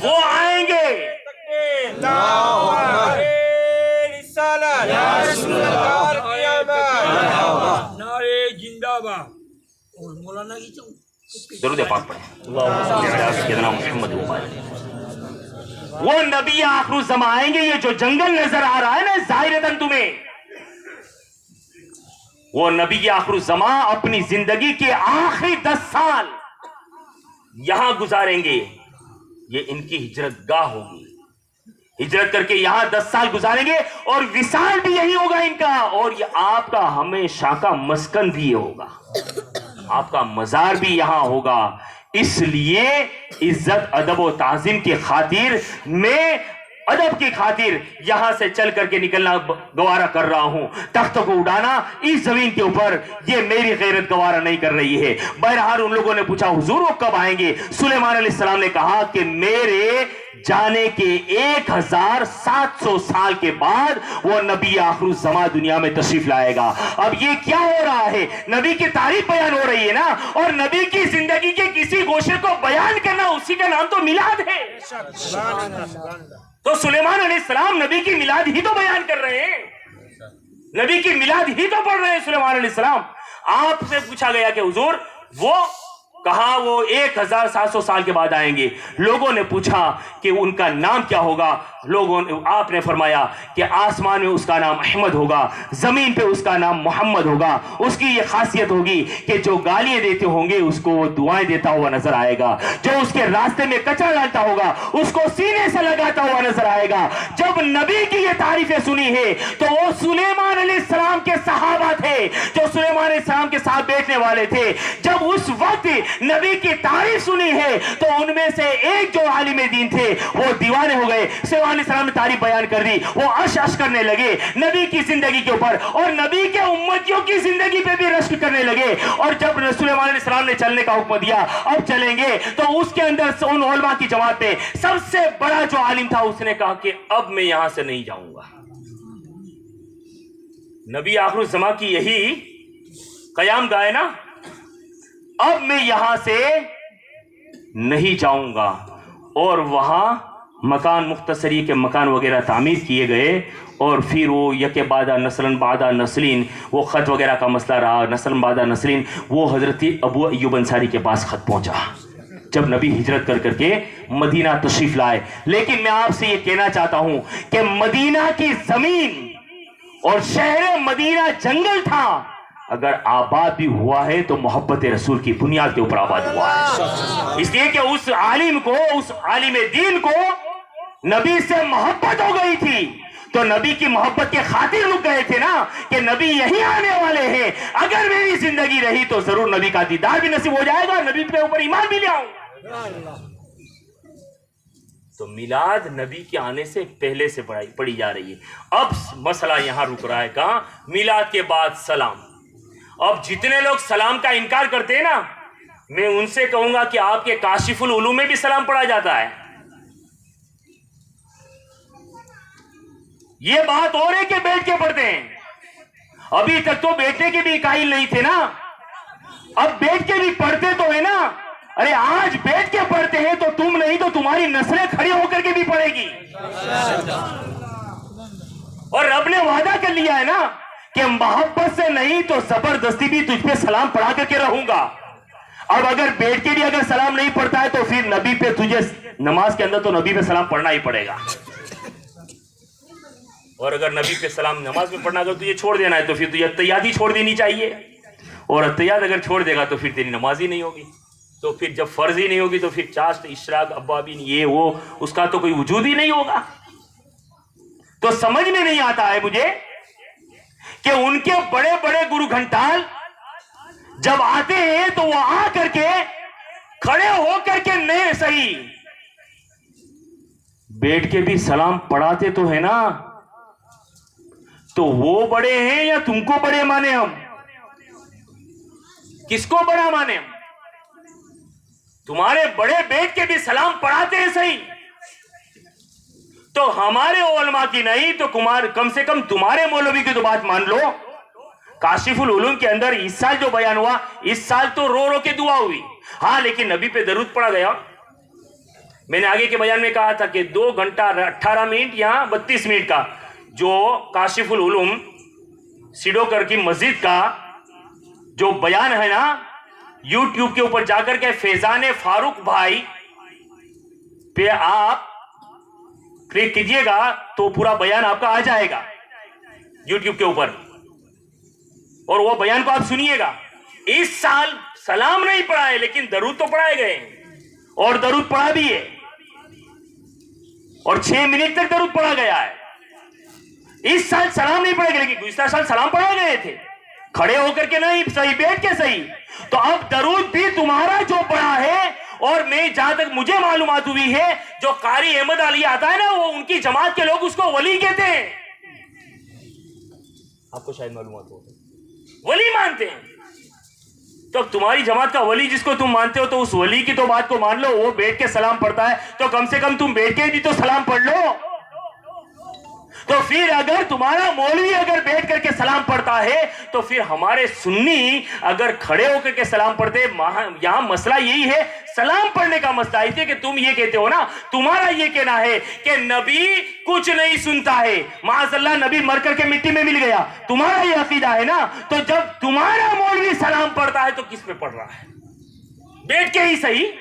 وہ آئیں گے. درود پاک پڑھیں. وہ نبی آخر الزمان آئیں گے, یہ جو جنگل نظر آ رہا ہے نا ظاہرتاً تمہیں, وہ نبی آخر الزمان اپنی زندگی کے آخری 10 سال یہاں گزاریں گے. یہ ان کی ہجرت گاہ ہوگی, ہجرت کر کے یہاں 10 سال گزاریں گے اور وصال بھی یہی ہوگا ان کا, اور یہ آپ کا ہمیشہ کا مسکن بھی یہ ہوگا, آپ کا مزار بھی یہاں ہوگا. اس لیے عزت ادب و تعظیم کی خاطر میں ادب کی خاطر یہاں سے چل کر کے نکلنا گوارا کر رہا ہوں. تخت کو اڑانا اس زمین کے اوپر یہ میری غیرت گوارا نہیں کر رہی ہے. بہرحال ان لوگوں نے پوچھا حضور وہ کب آئیں گے؟ سلیمان علیہ السلام نے کہا کہ میرے جانے کے 1700 سال کے بعد وہ نبی آخر الزمان دنیا میں تشریف لائے گا. اب یہ کیا ہو رہا ہے؟ نبی کی تعریف بیان ہو رہی ہے نا, اور نبی کی زندگی کے کسی گوشے کو بیان کرنا اسی کا نام تو میلاد ہے. تو سلیمان علیہ السلام نبی کی میلاد ہی تو بیان کر رہے ہیں, نبی کی میلاد ہی تو پڑھ رہے ہیں سلیمان علیہ السلام. آپ سے پوچھا گیا کہ حضور وہ کہا وہ 1700 سال کے بعد آئیں گے. لوگوں نے پوچھا کہ ان کا نام کیا ہوگا. آپ نے فرمایا کہ آسمان میں اس کا نام احمد ہوگا, زمین پہ اس کا نام محمد ہوگا. اس کی یہ خاصیت ہوگی کہ جو گالیاں دیتے ہوں گے اس کو وہ دعائیں دیتا ہوا نظر آئے گا, جو اس کے راستے میں کچرا ڈالتا ہوگا اس کو سینے سے لگاتا ہوا نظر آئے گا. جب نبی کی یہ تعریفیں سنی ہے تو وہ سلیمان علیہ السلام کے صحابہ تھے جو سلیمان علیہ السلام کے ساتھ بیٹھنے والے تھے. جب اس وقت نبی کی تعریف سنی ہے تو ان میں سے ایک جو عالم دین تھے وہ دیوانے ہو گئے. سلیمان علیہ السلام نے تعریف بیان کر دی, وہ عش عش کرنے لگے نبی کی زندگی کے اوپر, اور نبی کے امتیوں کی زندگی پہ بھی رشک کرنے لگے. اور جب سلیمان علیہ السلام نے چلنے کا حکم دیا اب چلیں گے, تو اس کے اندر ان علماء کی جماعت میں سب سے بڑا جو عالم تھا اس نے کہا کہ اب میں یہاں سے نہیں جاؤں گا. نبی آخر الزمان کی یہی قیام گاہ ہے نا, اب میں یہاں سے نہیں جاؤں گا. اور وہاں مکان مختصری کے مکان وغیرہ تعمیر کیے گئے, اور پھر وہ یک بعدہ نسلن بعدہ نسلین وہ خط وغیرہ کا مسئلہ رہا. نسلن بعدہ نسلین وہ حضرت ابو ایوب انصاری کے پاس خط پہنچا جب نبی ہجرت کر کے مدینہ تشریف لائے. لیکن میں آپ سے یہ کہنا چاہتا ہوں کہ مدینہ کی زمین اور شہر مدینہ جنگل تھا, اگر آباد بھی ہوا ہے تو محبت رسول کی بنیاد کے اوپر آباد ہوا ہے. اس لیے کہ اس عالم کو, اس عالم دین کو نبی سے محبت ہو گئی تھی, تو نبی کی محبت کے خاطر رک گئے تھے نا کہ نبی یہی آنے والے ہیں, اگر میری زندگی رہی تو ضرور نبی کا دیدار بھی نصیب ہو جائے گا, نبی کے اوپر ایمان بھی لے آؤں. تو میلاد نبی کے آنے سے پہلے سے پڑھی جا رہی ہے. اب مسئلہ یہاں رک رہا ہے کہاں؟ میلاد کے بعد سلام. اب جتنے لوگ سلام کا انکار کرتے ہیں نا میں ان سے کہوں گا کہ آپ کے کاشف العلوم میں بھی سلام پڑھا جاتا ہے. یہ بات اور ہے کہ بیٹھ کے پڑھتے ہیں. ابھی تک تو بیٹھنے کے بھی قائل نہیں تھے نا, اب بیٹھ کے بھی پڑھتے تو ہے نا. ارے آج بیٹھ کے پڑھتے ہیں تو تم نہیں تو تمہاری نسلیں کھڑی ہو کر کے بھی پڑھے گی. اور رب نے وعدہ کر لیا ہے نا کہ محبت سے نہیں تو زبردستی بھی تجھ پہ سلام پڑھا کر کے رہوں گا. اب اگر بیٹھ کے بھی اگر سلام نہیں پڑھتا ہے تو پھر نبی پہ تجھے نماز کے اندر تو نبی پہ سلام پڑھنا ہی پڑے گا. اور اگر نبی پہ سلام نماز میں پڑھنا اگر تجھے چھوڑ دینا ہے تو پھر تجھے اتحیات ہی چھوڑ دینی چاہیے. اور اتحیات اگر چھوڑ دے گا تو پھر تیری نماز ہی نہیں ہوگی. تو پھر جب فرض ہی نہیں ہوگی تو پھر چاشت اشراق ابابین یہ وہ اس کا تو کوئی وجود ہی نہیں ہوگا. تو سمجھ میں نہیں آتا ہے مجھے کہ ان کے بڑے بڑے گرو گھنٹال جب آتے ہیں تو وہ آ کر کے کھڑے ہو کر کے نہیں صحیح بیٹھ کے بھی سلام پڑھاتے تو ہے نا. تو وہ بڑے ہیں یا تم کو بڑے مانے ہم؟ کس کو بڑا مانے ہم؟ تمہارے بڑے بیٹھ کے بھی سلام پڑھاتے ہیں صحیح, تو ہمارے علماء کی نہیں تو کم سے کم تمہارے مولوی کی تو بات مان لو. کاشف العلوم کے اندر اس سال جو بیان ہوا, اس سال تو رو رو کے دعا ہوئی. ہاں لیکن نبی پہ درود پڑا گیا. میں نے آگے کے بیان میں کہا تھا کہ 2 گھنٹہ 18 منٹ یا 32 منٹ کا جو کاشف العلوم سیڈوکر کی مسجد کا جو بیان ہے نا, یوٹیوب کے اوپر جا کر کے فیضان فاروق بھائی پہ آپ کلک کیجئے گا تو پورا بیان آپ کا آ جائے گا یوٹیوب کے اوپر, اور وہ بیان کو آپ سنیے گا. اس سال سلام نہیں پڑھا ہے لیکن درود تو پڑھائے گئے اور درود پڑھا بھی ہے, اور 6 منٹ تک درود پڑھا گیا ہے. اس سال سلام نہیں پڑھے گا لیکن گزشتہ سال سلام پڑھا گئے تھے کھڑے ہو کر کے نہیں صحیح بیٹھ کے صحیح. تو اب درود بھی تمہارا جو پڑھا ہے, اور میں جہاں تک مجھے معلومات ہوئی ہے جو قاری احمد علی آتا ہے نا وہ ان کی جماعت کے لوگ اس کو ولی کہتے ہیں. آپ کو شاید معلومات ہو, ولی مانتے ہیں. تو تمہاری جماعت کا ولی جس کو تم مانتے ہو تو اس ولی کی تو بات کو مان لو. وہ بیٹھ کے سلام پڑھتا ہے تو کم سے کم تم بیٹھ کے بھی تو سلام پڑھ لو. تو پھر اگر تمہارا مولوی اگر بیٹھ کر کے سلام پڑھتا ہے تو پھر ہمارے سنی اگر کھڑے ہو کر کے سلام پڑھتے. یہاں مسئلہ یہی ہے, سلام پڑھنے کا مسئلہ ہے کہ تم یہ کہتے ہو نا, تمہارا یہ کہنا ہے کہ نبی کچھ نہیں سنتا ہے, معاذ اللہ نبی مر کر کے مٹی میں مل گیا, تمہارا یہ عقیدہ ہے نا. تو جب تمہارا مولوی سلام پڑھتا ہے تو کس پہ پڑھ رہا ہے؟ بیٹھ کے ہی صحیح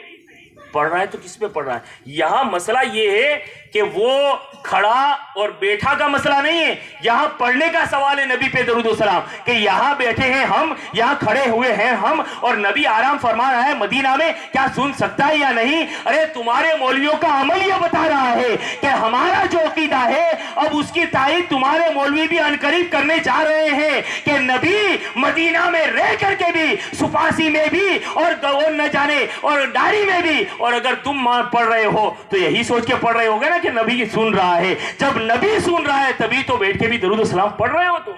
پڑھ رہا ہے تو کس پہ پڑھ رہا ہے؟ یہاں مسئلہ یہ ہے کہ وہ کھڑا اور بیٹھا کا مسئلہ نہیں ہے, یہاں پڑھنے کا سوال ہے نبی پہ درود و سلام کہ یہاں بیٹھے ہیں ہم, یہاں کھڑے ہوئے ہیں ہم, اور نبی آرام فرما رہا ہے مدینہ میں, کیا سن سکتا ہے یا نہیں؟ ارے تمہارے مولویوں کا عمل یہ بتا رہا ہے کہ ہمارا جو عقیدہ ہے اب اس کی تائید تمہارے مولوی بھی عنقریب کرنے جا رہے ہیں کہ نبی مدینہ میں رہ کر کے بھی, سپاسی میں بھی, اور نہ جانے اور ڈاری میں بھی, اور اگر تم پڑھ رہے ہو تو یہی سوچ کے پڑھ رہے ہوگے نا کہ نبی سن رہا ہے. جب نبی سن رہا ہے تبھی تو بیٹھ کے بھی درود و سلام پڑھ رہے ہو. تو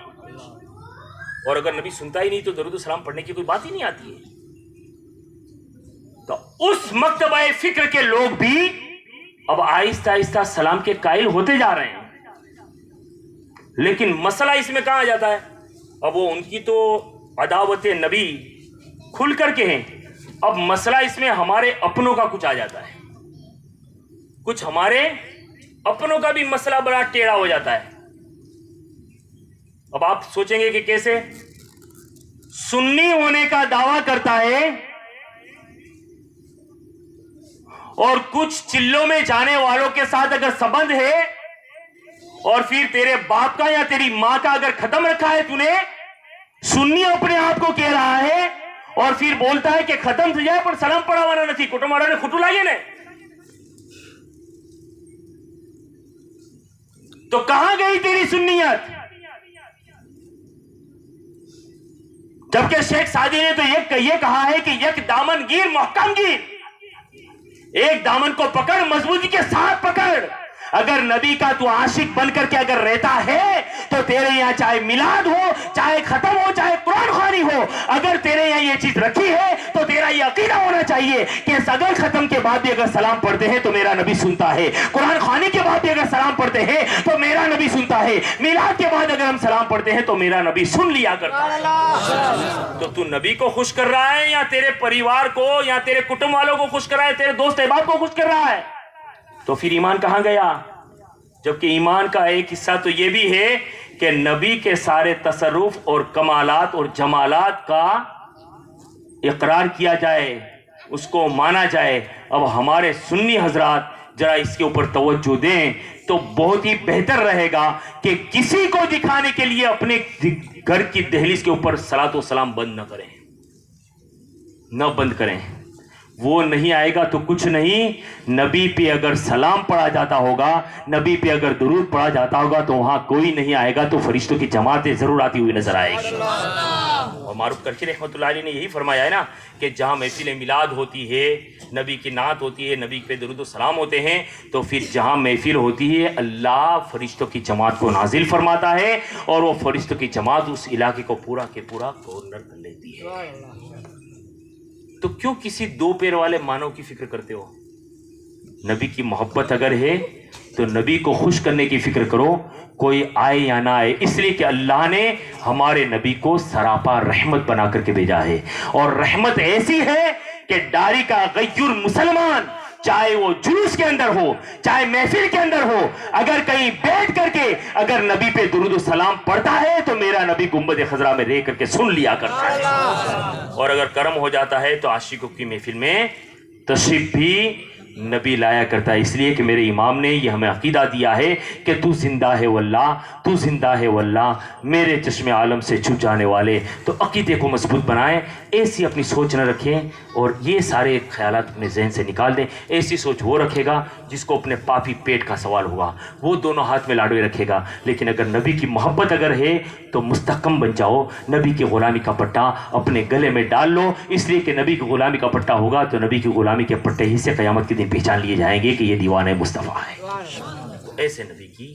اور اگر نبی سنتا ہی نہیں تو درود و سلام پڑھنے کی کوئی بات ہی نہیں آتی ہے. تو اس مکتبہ فکر کے لوگ بھی اب آہستہ آہستہ سلام کے قائل ہوتے جا رہے ہیں. لیکن مسئلہ اس میں کہاں جاتا ہے؟ اب وہ ان کی تو عداوت نبی کھل کر کے ہیں. اب مسئلہ اس میں ہمارے اپنوں کا کچھ آ جاتا ہے, کچھ ہمارے اپنوں کا بھی مسئلہ بڑا ٹیڑھا ہو جاتا ہے. اب آپ سوچیں گے کہ کیسے؟ سنی ہونے کا دعویٰ کرتا ہے اور کچھ چلوں میں جانے والوں کے ساتھ اگر سبند ہے, اور پھر تیرے باپ کا یا تیری ماں کا اگر ختم رکھا ہے تو نے, سنی اپنے آپ کو کہہ رہا ہے اور پھر بولتا ہے کہ ختم سے جائے پر سلام پڑا والا نہیں, کٹم والا نے کھٹو لائیے نا. تو کہاں گئی تیری سنیت؟ جبکہ شیخ سعدی نے تو یہ کہا ہے کہ یک دامن گیر محکم گیر, ایک دامن کو پکڑ مضبوطی کے ساتھ پکڑ. اگر نبی کا تو عاشق بن کر کے اگر رہتا ہے تو تیرے یہاں چاہے میلاد ہو، چاہے ختم ہو، چاہے قرآن خوانی ہو، اگر تیرے یہاں یہ چیز رکھی ہے تو تیرا یہ عقیدہ ہونا چاہیے کہ اگر ختم کے بعد بھی اگر سلام پڑھتے ہیں تو میرا نبی سنتا ہے، قرآن خوانی کے بعد بھی اگر سلام پڑھتے ہیں تو میرا نبی سنتا ہے، میلاد کے بعد اگر ہم سلام پڑھتے ہیں تو میرا نبی سن لیا کرتا ہے۔ تو نبی کو خوش کر رہا ہے یا تیرے پریوار کو یا تیرے کٹم والوں کو خوش کر رہا ہے، تیرے دوست احباب کو خوش کر رہا ہے؟ تو پھر ایمان کہاں گیا؟ جبکہ ایمان کا ایک حصہ تو یہ بھی ہے کہ نبی کے سارے تصرف اور کمالات اور جمالات کا اقرار کیا جائے، اس کو مانا جائے۔ اب ہمارے سنی حضرات ذرا اس کے اوپر توجہ دیں تو بہت ہی بہتر رہے گا کہ کسی کو دکھانے کے لیے اپنے گھر کی دہلیز کے اوپر صلاۃ و سلام بند نہ کریں، نہ بند کریں۔ وہ نہیں آئے گا تو کچھ نہیں، نبی پہ اگر سلام پڑھا جاتا ہوگا، نبی پہ اگر درود پڑھا جاتا ہوگا تو وہاں کوئی نہیں آئے گا تو فرشتوں کی جماعتیں ضرور آتی ہوئی نظر آئے گی۔ اور معروف کرشی رحمۃ اللہ علیہ نے یہی فرمایا ہے نا کہ جہاں محفل میلاد ہوتی ہے، نبی کی نعت ہوتی ہے، نبی پہ درود و سلام ہوتے ہیں، تو پھر جہاں محفل ہوتی ہے اللہ فرشتوں کی جماعت کو نازل فرماتا ہے اور وہ فرشتوں کی جماعت اس علاقے کو پورا کے پورا کورنر کر لیتی ہے۔ تو کیوں کسی دو پیر والے مانو کی فکر کرتے ہو؟ نبی کی محبت اگر ہے تو نبی کو خوش کرنے کی فکر کرو، کوئی آئے یا نہ آئے، اس لیے کہ اللہ نے ہمارے نبی کو سراپا رحمت بنا کر کے بھیجا ہے، اور رحمت ایسی ہے کہ ڈاری کا غیور مسلمان چاہے وہ جلوس کے اندر ہو، چاہے محفل کے اندر ہو، اگر کہیں بیٹھ کر کے اگر نبی پہ درود و سلام پڑھتا ہے تو میرا نبی گنبد خضرا میں رہ کر کے سن لیا کرتا ہے۔ اور اگر کرم ہو جاتا ہے تو عاشقوں کی محفل میں تشریف بھی نبی لایا کرتا ہے، اس لیے کہ میرے امام نے یہ ہمیں عقیدہ دیا ہے کہ تو زندہ ہے واللہ، تو زندہ ہے واللہ، میرے چشم عالم سے چھپ جانے والے۔ تو عقیدے کو مضبوط بنائیں، ایسی اپنی سوچ نہ رکھیں اور یہ سارے خیالات اپنے ذہن سے نکال دیں۔ ایسی سوچ وہ رکھے گا جس کو اپنے پاپی پیٹ کا سوال ہوا، وہ دونوں ہاتھ میں لاڈوے رکھے گا۔ لیکن اگر نبی کی محبت اگر ہے تو مستحکم بن جاؤ، نبی کی غلامی کا پٹا اپنے گلے میں ڈال لو، اس لیے کہ نبی کی غلامی کا پٹا ہوگا تو نبی کی غلامی کے پٹے ہی سے قیامت کے دن پہچان لیے جائیں گے کہ یہ دیوانہ مصطفیٰ ہے۔ تو ایسے نبی کی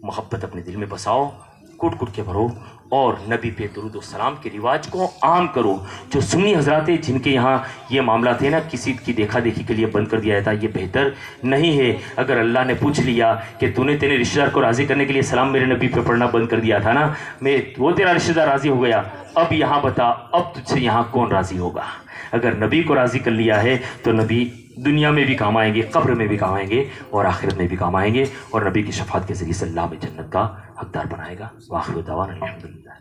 محبت اپنے دل میں بساؤ، کٹ کٹ کے بھرو اور نبی پہ درود و سلام کے رواج کو عام کرو۔ جو سنی حضرات ہیں جن کے یہاں یہ معاملات ہیں نا، کسی کی دیکھا دیکھی کے لیے بند کر دیا جاتا ہے، یہ بہتر نہیں ہے۔ اگر اللہ نے پوچھ لیا کہ تو نے تیرے رشتہ دار کو راضی کرنے کے لیے سلام میرے نبی پہ پڑھنا بند کر دیا تھا نا، وہ تیرا رشتہ دار راضی ہو گیا، اب یہاں بتا اب تجھ سے یہاں کون راضی ہوگا؟ اگر نبی کو راضی کر لیا ہے تو نبی دنیا میں بھی کام آئیں گے، قبر میں بھی کام آئیں گے اور آخرت میں بھی کام آئیں گے، اور نبی کی شفاعت کے ذریعے سے اللہ میں جنت کا حقدار بنائے گا۔ وآخر دعوانا الحمدللہ۔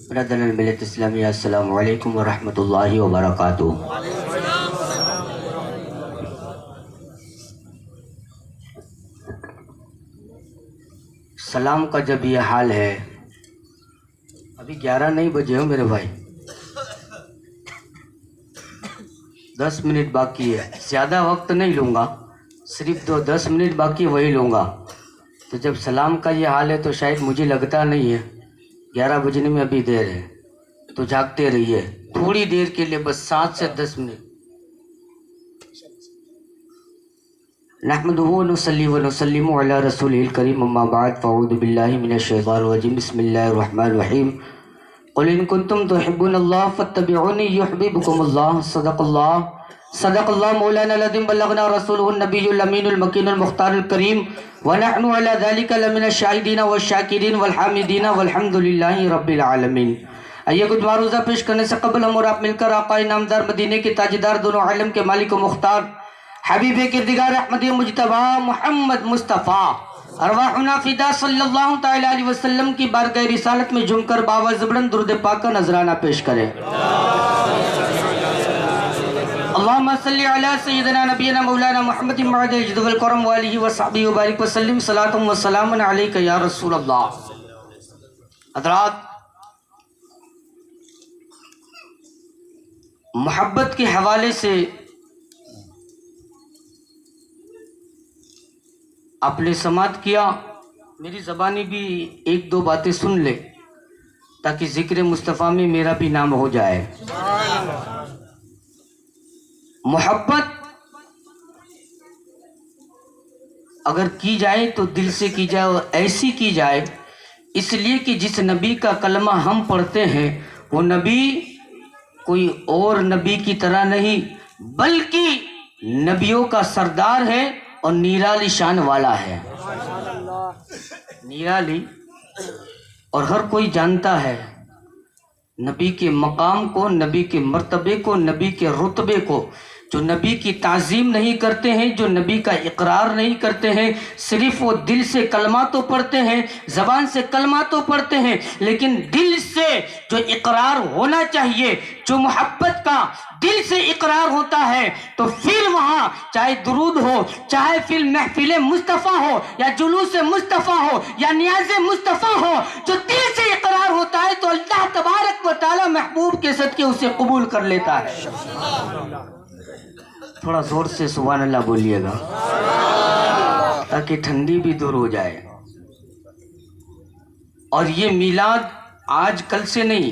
برادر الملت اسلامیہ، السلام علیکم ورحمۃ اللہ وبرکاتہ۔ سلام کا جب یہ حال ہے، ابھی 11 نہیں بجے ہو میرے بھائی، 10 منٹ باقی ہے، زیادہ وقت نہیں لوں گا، صرف 10 منٹ باقی وہی لوں گا۔ تو جب سلام کا یہ حال ہے تو شاید مجھے لگتا نہیں ہے 11 بجنے میں ابھی دیر ہے، تو جاگتے رہیے تھوڑی دیر کے لیے، بس 7 سے 10 منٹ۔ نحمدہ ونصلی ونسلم علی رسولہ الکریم، اما بعد، فاعوذ باللہ من الشیطان الرجیم، بسم اللہ الرحمن الرحیم۔ قل ان کنتم تحبون اللہ فاتبعونی یحببکم اللہ، صدق اللہ مولانا العظیم، بلغنا رسولہ النبی الامین المکین المختار الکریم، ونحن علی ذلک لمن الشاہدین والشاکرین والحامدین والحمد للہ رب العالمین۔ آئیے کچھ معروضہ پیش کرنے سے قبل ہم اور آپ مل کر آقا نامدار مدینے کے تاجدار، دونوں عالم کے مالک و مختار، حبیب کردگار احمدی مجتبی محمد مصطفیٰ، ارواحنا فدا صلی اللہ تعالی علیہ وسلم کی بارگاہ رسالت میں جھم کر بآواز بلند درود پاک کا نذرانہ پیش کریں۔ اللہم صلی علی سیدنا نبینا مولانا محمد معد الجد والکرم وآلہ وصحبہ وبارک وسلم، صلاۃ و سلام علیک یا رسول اللہ۔ حضرات، محبت کے حوالے سے آپ نے سماعت کیا، میری زبانی بھی ایک دو باتیں سن لے تاکہ ذکر مصطفیٰ میں میرا بھی نام ہو جائے۔ محبت اگر کی جائے تو دل سے کی جائے، اور ایسی کی جائے اس لیے کہ جس نبی کا کلمہ ہم پڑھتے ہیں وہ نبی کوئی اور نبی کی طرح نہیں بلکہ نبیوں کا سردار ہے اور نیرالی شان والا ہے۔ نیرالی، اور ہر کوئی جانتا ہے نبی کے مقام کو، نبی کے مرتبے کو، نبی کے رتبے کو۔ جو نبی کی تعظیم نہیں کرتے ہیں، جو نبی کا اقرار نہیں کرتے ہیں، صرف وہ دل سے کلمہ تو پڑھتے ہیں، زبان سے کلمہ تو پڑھتے ہیں، لیکن دل سے جو اقرار ہونا چاہیے، جو محبت کا دل سے اقرار ہوتا ہے، تو پھر وہاں چاہے درود ہو، چاہے پھر محفل مصطفیٰ ہو، یا جلوس مصطفیٰ ہو، یا نیاز مصطفیٰ ہو، جو دل سے اقرار ہوتا ہے تو اللہ تبارک و تعالی محبوب کے صدقے اسے قبول کر لیتا ہے۔ تھوڑا زور سے سبحان اللہ بولیے گا تاکہ ٹھنڈی بھی دور ہو جائے۔ اور یہ میلاد آج کل سے نہیں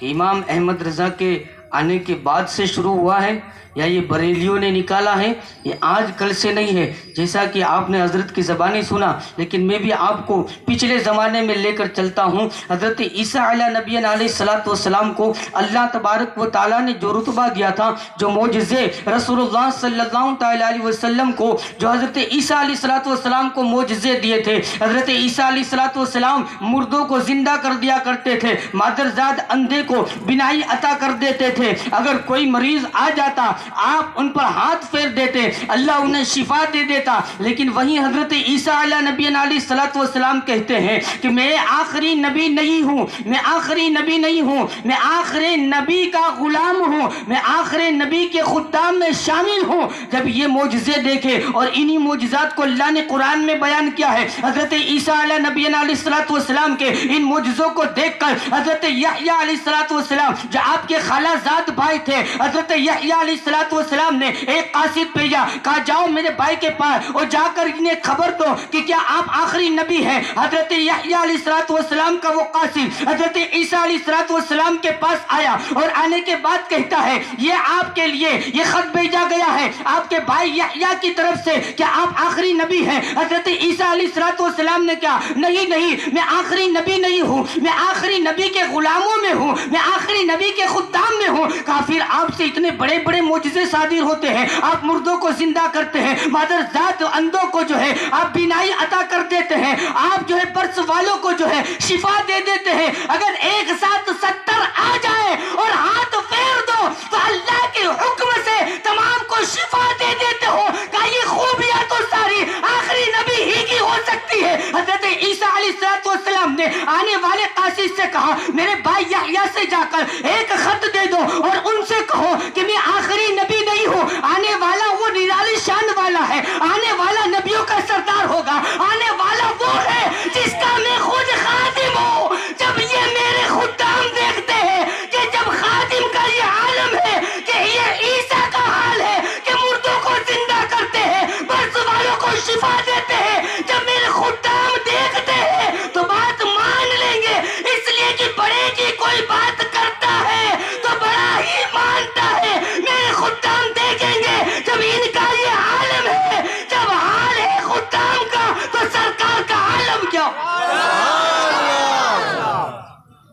کہ امام احمد رضا کے آنے کے بعد سے شروع ہوا ہے یا یہ بریلیوں نے نکالا ہے، یہ آج کل سے نہیں ہے، جیسا کہ آپ نے حضرت کی زبانی سنا، لیکن میں بھی آپ کو پچھلے زمانے میں لے کر چلتا ہوں۔ حضرت عیسیٰ علیہ نبی علیہ السلام کو اللہ تبارک و تعالیٰ نے جو رتبہ دیا تھا، جو معجزے رسول اللہ صلی اللہ تعالیٰ علیہ وسلم کو، جو حضرت عیسیٰ علیہ السلام کو معجزے دیے تھے، حضرت عیسیٰ علیہ السلام مردوں کو زندہ کر دیا کرتے تھے، مادرزاد اندھے کو بینائی عطا کر دیتے تھے، اگر کوئی مریض آ جاتا آپ ان پر ہاتھ پھیر دیتے، اللہ انہیں شفا دے دیتا۔ لیکن وہیں حضرت عیسیٰ علیہ نبی علیہ السلام کہتے ہیں کہ میں آخری نبی نہیں ہوں، میں آخری نبی نہیں ہوں، میں آخری نبی کا غلام ہوں، میں آخری نبی کے خدام میں شامل ہوں۔ جب یہ معجزے دیکھے اور انہی معجزات کو اللہ نے قرآن میں بیان کیا ہے، حضرت عیسیٰ علیہ نبی علیہ السلام کے ان معجزوں کو دیکھ کر حضرت یحییٰ علیہ السلام جو آپ کے خالہ زاد بھائی تھے، حضرت یحییٰ علیہ السلام نے ایک قاصد بھیجا، کہا جاؤ میرے بھائی کے پاس اور جا کر انہیں خبر دو کہ کیا آپ آخری نبی ہیں۔ حضرت یحییٰ علیہ السلام کا وہ قاصد حضرت عیسیٰ علیہ السلام کے پاس آیا اور آنے کے بعد کہتا ہے یہ آپ کے لیے یہ خط بھیجا گیا ہے آپ کے بھائی یحییٰ کی طرف سے، کیا آپ آخری نبی ہیں؟ حضرت عیسیٰ علیہ السلام نے کہا نہیں، میں آخری نبی نہیں ہوں، میں آخری نبی کے غلاموں میں ہوں، میں آخری نبی کے خدام میں ہوں۔ کہا پھر آپ سے اتنے بڑے بڑے معجزے صادر ہوتے ہیں، آپ مردوں کو زندہ کرتے ہیں، مادرزاد اندھوں کو جو ہے آپ بینائی عطا کر دیتے ہیں، آپ جو ہے برس والوں کو جو ہے شفا دے دیتے ہیں۔ اگر ایک ساتھ 70 آ جائے اور ہاتھ پھیر دو تو اللہ کے حکم سے تمام کو شفا دے دیتے ہو، کہ یہ خوبیاں تو ساری آخری نبی ہی کی ہو سکتی ہے۔ حضرت عیسیٰ علیہ السلام نے آنے والے قاصد سے کہا میرے بھائی یحییٰ سے جا کر ایک خط دے دو اور ان سے کہو کہ میں آخری نبی نہیں ہوں، آنے والا وہ نرالی شان والا ہے، آنے والا نبیوں کا سردار ہوگا، آنے والا وہ ہے جس کا میں خود خادم ہوں۔ جب یہ میرے خدام دیکھتے ہیں کہ جب خادم کا یہ عالم ہے کہ یہ عیسیٰ کا حال ہے کہ مردوں کو زندہ کرتے ہیں، برس والوں کو شفا دیتے ہیں، جب میرے خدام دیکھتے ہیں تو بات مان لیں گے، اس لیے کہ بڑے کی کوئی بات کرتا ہے تو بڑا ہی مانتا ہے۔ میرے خدام دیکھیں گے جب ان کا یہ عالم ہے، جب حال ہے خدام کا تو سرکار کا عالم کیا؟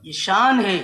یہ شان ہے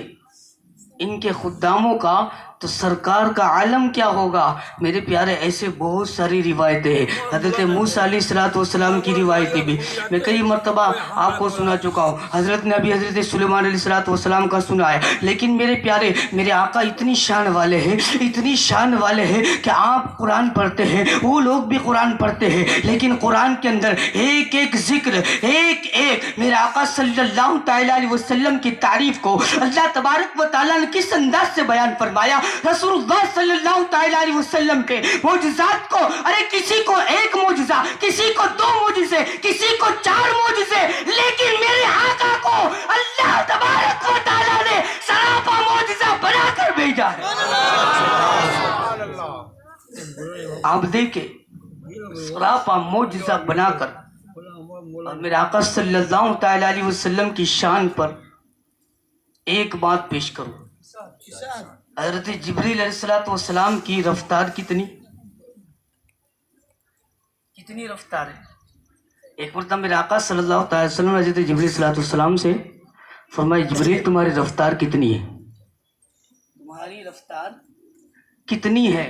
ان کے خداموں کا، تو سرکار کا عالم کیا ہوگا؟ میرے پیارے ایسے بہت ساری روایتیں ہیں، حضرت موسیٰ علیہ السلام کی روایتیں بھی میں کئی مرتبہ آپ کو سنا چکا ہوں، حضرت نے ابھی حضرت سلیمان علیہ السلام کا سنا ہے، لیکن میرے پیارے میرے آقا اتنی شان والے ہیں، اتنی شان والے ہیں کہ آپ قرآن پڑھتے ہیں، وہ لوگ بھی قرآن پڑھتے ہیں، لیکن قرآن کے اندر ایک ایک ذکر، ایک ایک میرے آقا صلی اللہ تعالیٰ علیہ وسلم کی تعریف کو اللہ تبارک و تعالیٰ نے کس انداز سے بیان فرمایا۔ رسول اللہ صلی اللہ تعالیٰ علیہ وسلم کے معجزات کو، ارے کسی کو ایک معجزہ، کسی کو 2 معجزے، کسی کو 4 معجزے، لیکن میرے آقا کو اللہ موجزہ ہے. آپ دیکھیں سراپا موجزہ بنا کر اور میرے آقا صلی اللہ تعالی علیہ وسلم کی شان پر ایک بات پیش کروں. حضرت جبریل علیہ السلام کی رفتار کتنی رفتار ہے. ایک مرتبہ میرے آقا صلی اللہ تعالی وسلم نے حضرت جبریل علیہ السلام سے فرمایا جبریل تمہاری رفتار کتنی ہے؟ تمہاری رفتار کتنی ہے؟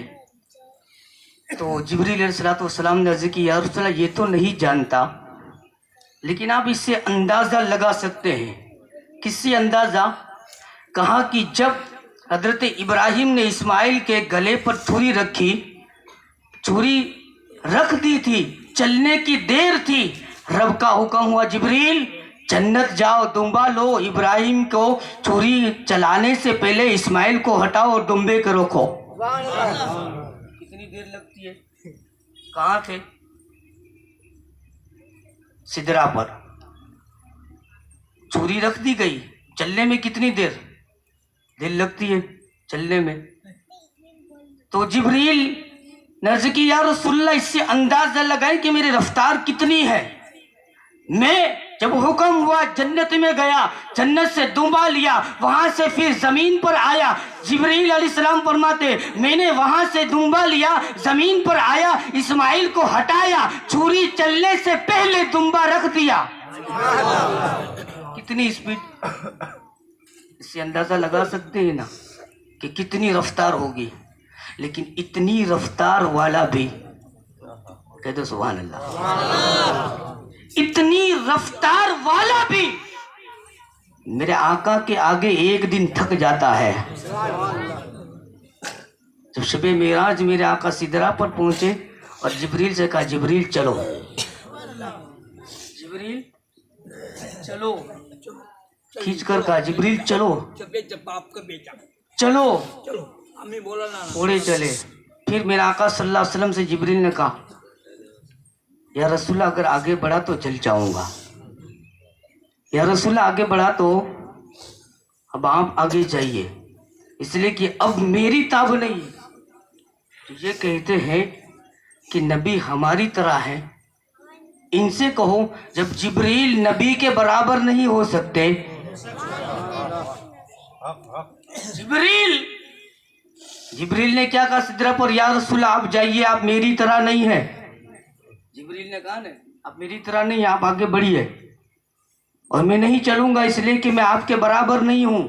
تو جبریل علیہ السلام نے عرض کی یا رسول اللہ یہ تو نہیں جانتا لیکن آپ اس سے اندازہ لگا سکتے ہیں. کس سے اندازہ؟ کہا کہ جب حضرت ابراہیم نے اسماعیل کے گلے پر چھری رکھی، چھری رکھ دی تھی، چلنے کی دیر تھی، رب کا حکم ہوا جبریل جنت جاؤ، دمبا لو، ابراہیم کو چھری چلانے سے پہلے اسماعیل کو ہٹاؤ اور دمبے کو رکھو. کتنی دیر لگتی ہے؟ کہاں تھے؟ سدرا پر. چھری رکھ دی گئی، چلنے میں کتنی دیر لگتی ہے چلنے میں؟ تو جبریل نے عرض کی یا رسول اللہ اس سے اندازہ لگائیں کہ میری رفتار کتنی ہے. میں جب حکم ہوا جنت میں گیا، جنت سے دمبا لیا، وہاں سے پھر زمین پر آیا. جبریل علیہ السلام فرماتے میں نے وہاں سے دمبا لیا، زمین پر آیا، اسماعیل کو ہٹایا، چھری چلنے سے پہلے دمبا رکھ دیا. کتنی اسپیڈ! اس سے اندازہ لگا سکتے ہیں نا کہ کتنی رفتار ہوگی. لیکن اتنی رفتار والا بھی کہہ دو سبحان اللہ، اتنی رفتار والا بھی میرے آقا کے آگے ایک دن تھک جاتا ہے. جب شب معراج میرے آقا سدرا پر پہنچے اور جبریل سے کہا جبریل چلو، جبریل چلو، کھینچ کر کہا جبریل چلو چلو، اڑے چلے. پھر میرے آقا صلی اللہ علیہ وسلم سے جبریل نے کہا یا رسول اللہ اگر آگے بڑھا تو چل جاؤں گا. یا رسول اللہ آگے بڑھا تو اب آپ آگے جائیے، اس لیے کہ اب میری تاب نہیں. یہ کہتے ہیں کہ نبی ہماری طرح ہے. ان سے کہو جب جبریل نبی کے برابر نہیں ہو سکتے، جبریل نے کیا کہا سدرا پر یا رسول اللہ آپ جائیے، آپ میری طرح نہیں ہے. جبریل نے کہا نا آپ میری طرح نہیں ہیں، آپ آگے بڑھیے. اور میں نہیں چلوں گا اس لیے کہ میں آپ کے برابر نہیں ہوں.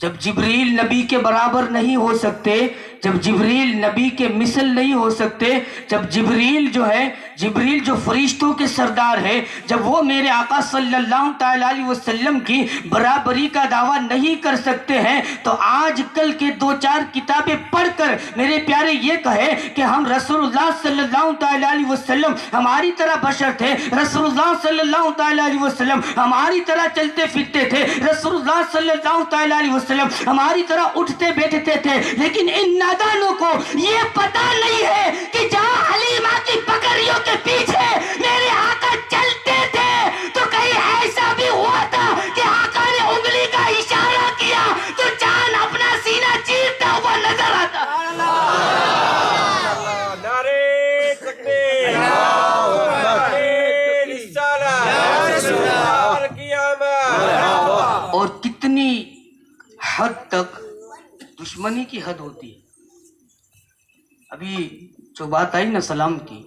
جب جبریل نبی کے برابر نہیں ہو سکتے، جب جبریل نبی کے مثل نہیں ہو سکتے، جب جبریل جو ہے، جبریل جو فرشتوں کے سردار ہے، جب وہ میرے آقا صلی اللہ تعالی علیہ وسلم کی برابری کا دعویٰ نہیں کر سکتے ہیں، تو آج کل کے دو چار کتابیں پڑھ کر میرے پیارے یہ کہے کہ ہم رسول اللہ صلی اللہ تعالی علیہ وسلم ہماری طرح بشر تھے، رسول اللہ صلی اللہ تعالی علیہ وسلم ہماری طرح چلتے پھرتے تھے، رسول اللہ صلی اللہ تعالی علیہ وسلم ہماری طرح اٹھتے بیٹھتے تھے. لیکن ان نادانوں کو یہ پتا نہیں ہے کہ جہاں حلیمہ کی بکریوں کے پیچھے میرے آقا چلتے تھے تو کہیں ایسا بھی ہوا تھا کہ آقا نے انگلی کا اشارہ کیا تو چاند اپنا سینہ چیرتا ہوا نظر آتا. نعرے تکبیر، نعرے رسالت، نعرہ قیامت. اور کتنی حد تک دشمنی کی حد ہوتی ہے. ابھی جو بات آئی نا سلام کی،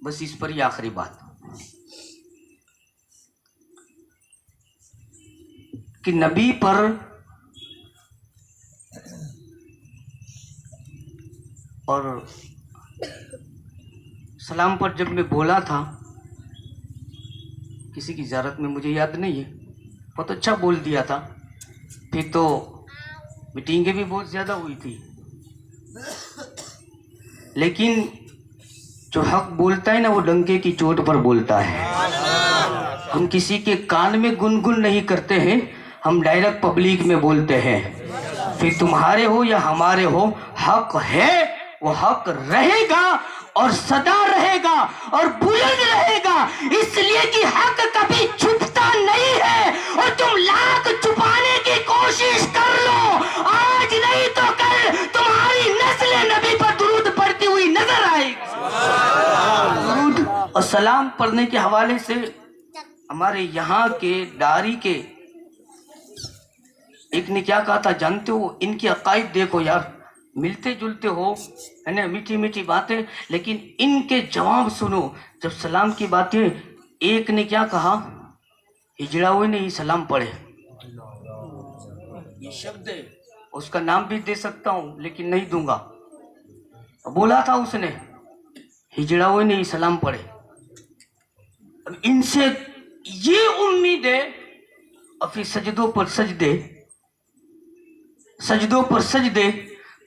بس اس پر ہی آخری بات کہ نبی پر اور سلام پر جب میں بولا تھا کسی کی زیارت میں، مجھے یاد نہیں ہے، بہت اچھا بول دیا تھا. پھر تو میٹنگیں بھی بہت زیادہ ہوئی تھی. لیکن جو حق بولتا ہے نا وہ ڈنکے کی چوٹ پر بولتا ہے. ہم کسی کے کان میں گنگن نہیں کرتے ہیں، ہم ڈائریکٹ پبلک میں بولتے ہیں. پھر تمہارے ہو یا ہمارے ہو، حق ہے وہ حق رہے گا اور سدا رہے گا اور بلند رہے گا. اس لیے کہ حق کبھی چھپتا نہیں ہے، اور تم لاکھ چھپانے کی کوشش کر لو، آج نہیں تو سلام پڑھنے کے حوالے سے ہمارے یہاں کے داری کے ایک نے کیا کہا تھا جانتے ہو؟ ان کے عقائد دیکھو یار، ملتے جلتے ہو ہے نا، میٹھی میٹھی باتیں، لیکن ان کے جواب سنو جب سلام کی باتیں۔ ایک نے کیا کہا؟ ہجڑا ہوئے نہیں سلام پڑھے، یہ شبد ہے، اس کا نام بھی دے سکتا ہوں لیکن نہیں دوں گا۔ بولا تھا اس نے ہجڑا ہوئے نہیں سلام پڑھے۔ اب ان سے یہ امید ہے، اور پھر سجدوں پر سجدے، سجدوں پر سجدے،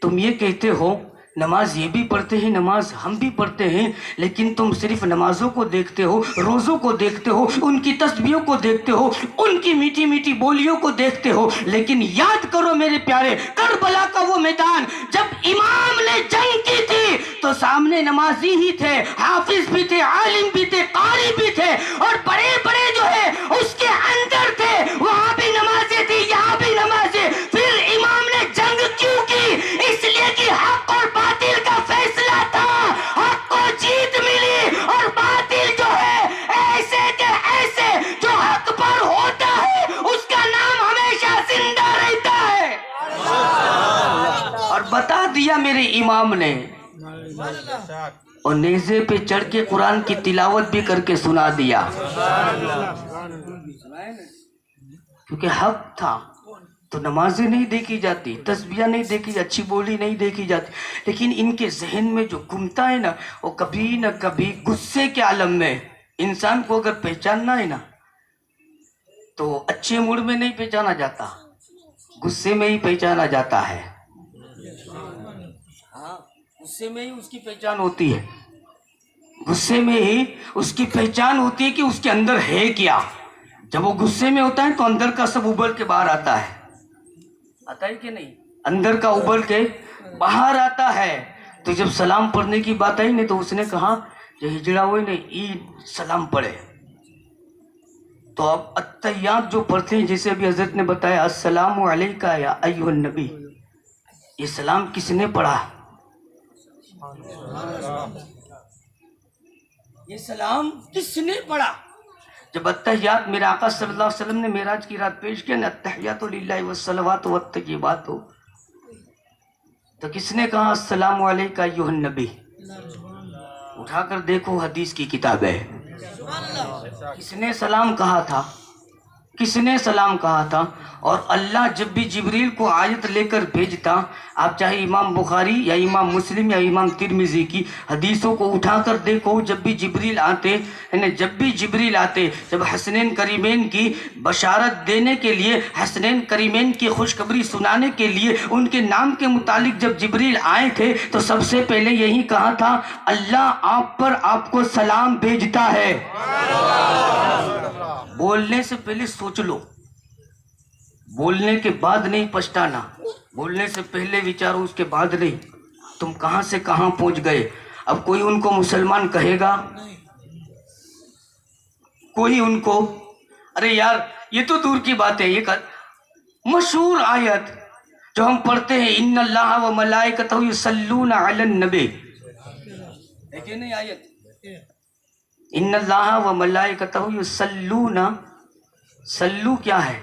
تم یہ کہتے ہو نماز یہ بھی پڑھتے ہیں، نماز ہم بھی پڑھتے ہیں، لیکن تم صرف نمازوں کو دیکھتے ہو، روزوں کو دیکھتے ہو، ان کی تسبیحوں کو دیکھتے ہو، ان کی میٹھی میٹھی بولیوں کو دیکھتے ہو، لیکن یاد کرو میرے پیارے، کربلا کا وہ میدان جب امام نے جنگ کی تھی تو سامنے نمازی ہی تھے، حافظ بھی تھے، عالم بھی تھے، قاری بھی تھے، اور بڑے بڑے جو ہے اس کے اندر تھے، وہاں بھی نمازیں تھی، یہاں بھی نمازیں۔ پھر امام نے جنگ کیوں کی؟ اس لیے کہ حق اور باطل کا فیصلہ تھا، حق کو جیت ملی، اور باطل جو ہے ایسے کہ ایسے جو حق پر ہوتا ہے اس کا نام ہمیشہ زندہ رہتا ہے۔ اور بتا دیا میرے امام نے، اور نیزے پہ چڑھ کے قرآن کی تلاوت بھی کر کے سنا دیا، کیونکہ حق تھا تو نمازیں نہیں دیکھی جاتی، تسبیح نہیں دیکھی جاتی، اچھی بولی نہیں دیکھی جاتی، لیکن ان کے ذہن میں جو گھومتا ہے نا، وہ کبھی نہ کبھی غصے کے عالم میں انسان کو اگر پہچاننا ہے نا تو اچھے موڈ میں نہیں پہچانا جاتا، غصے میں ہی پہچانا جاتا ہے۔ ہاں، غصے میں ہی اس کی پہچان ہوتی ہے، غصے میں ہی اس کی پہچان ہوتی ہے کہ اس کے اندر ہے کیا۔ جب وہ غصے میں ہوتا ہے تو اندر کا سب ابل کے باہر آتا ہے، آتا ہے کہ نہیں؟ اندر کا ابل کے باہر آتا ہے۔ تو جب سلام پڑھنے کی بات آئی نہیں تو اس نے کہا کہ ہجڑا ہوئے نے عید سلام پڑھے۔ تو اب التحیات جو پڑھتے ہیں، جیسے ابھی حضرت نے بتایا السلام علیکہ یا ایھا النبی، یہ سلام کس نے پڑھا؟ یہ سلام کس نے پڑھا؟ جب التحیات میرے آقا صلی اللہ علیہ وسلم نے معراج کی رات پیش کیا نا، التحیات للہ والصلوات والطیبات، تو کس نے کہا السلام علیکہ ایھا النبی؟ اٹھا کر دیکھو حدیث کی کتاب ہے، کس نے سلام کہا تھا؟ کس نے سلام کہا تھا؟ اور اللہ جب بھی جبریل کو آیت لے کر بھیجتا، آپ چاہے امام بخاری یا امام مسلم یا امام ترمذی کی حدیثوں کو اٹھا کر دیکھو، جب بھی جبریل آتے، جب حسنین کریمین کی بشارت دینے کے لیے، حسنین کریمین کی خوشخبری سنانے کے لیے ان کے نام کے متعلق جب جبریل آئے تھے تو سب سے پہلے یہی کہا تھا اللہ آپ پر آپ کو سلام بھیجتا ہے۔ بولنے سے پہلے سوچ لو، بولنے کے بعد نہیں پچھتانا، بولنے سے پہلے وچارو، اس کے بعد نہیں۔ تم کہاں سے کہاں پہنچ گئے؟ اب کوئی ان کو مسلمان کہے گا؟ کوئی ان کو، ارے یار یہ تو دور کی بات ہے، یہ مشہور آیت جو ہم پڑھتے ہیں ان اللہ و ملائکتہ یصلون علی النبی، ہے کہ نہیں آیت؟ ان اللہ و ملائکتہ یصلون، صلو کیا ہے؟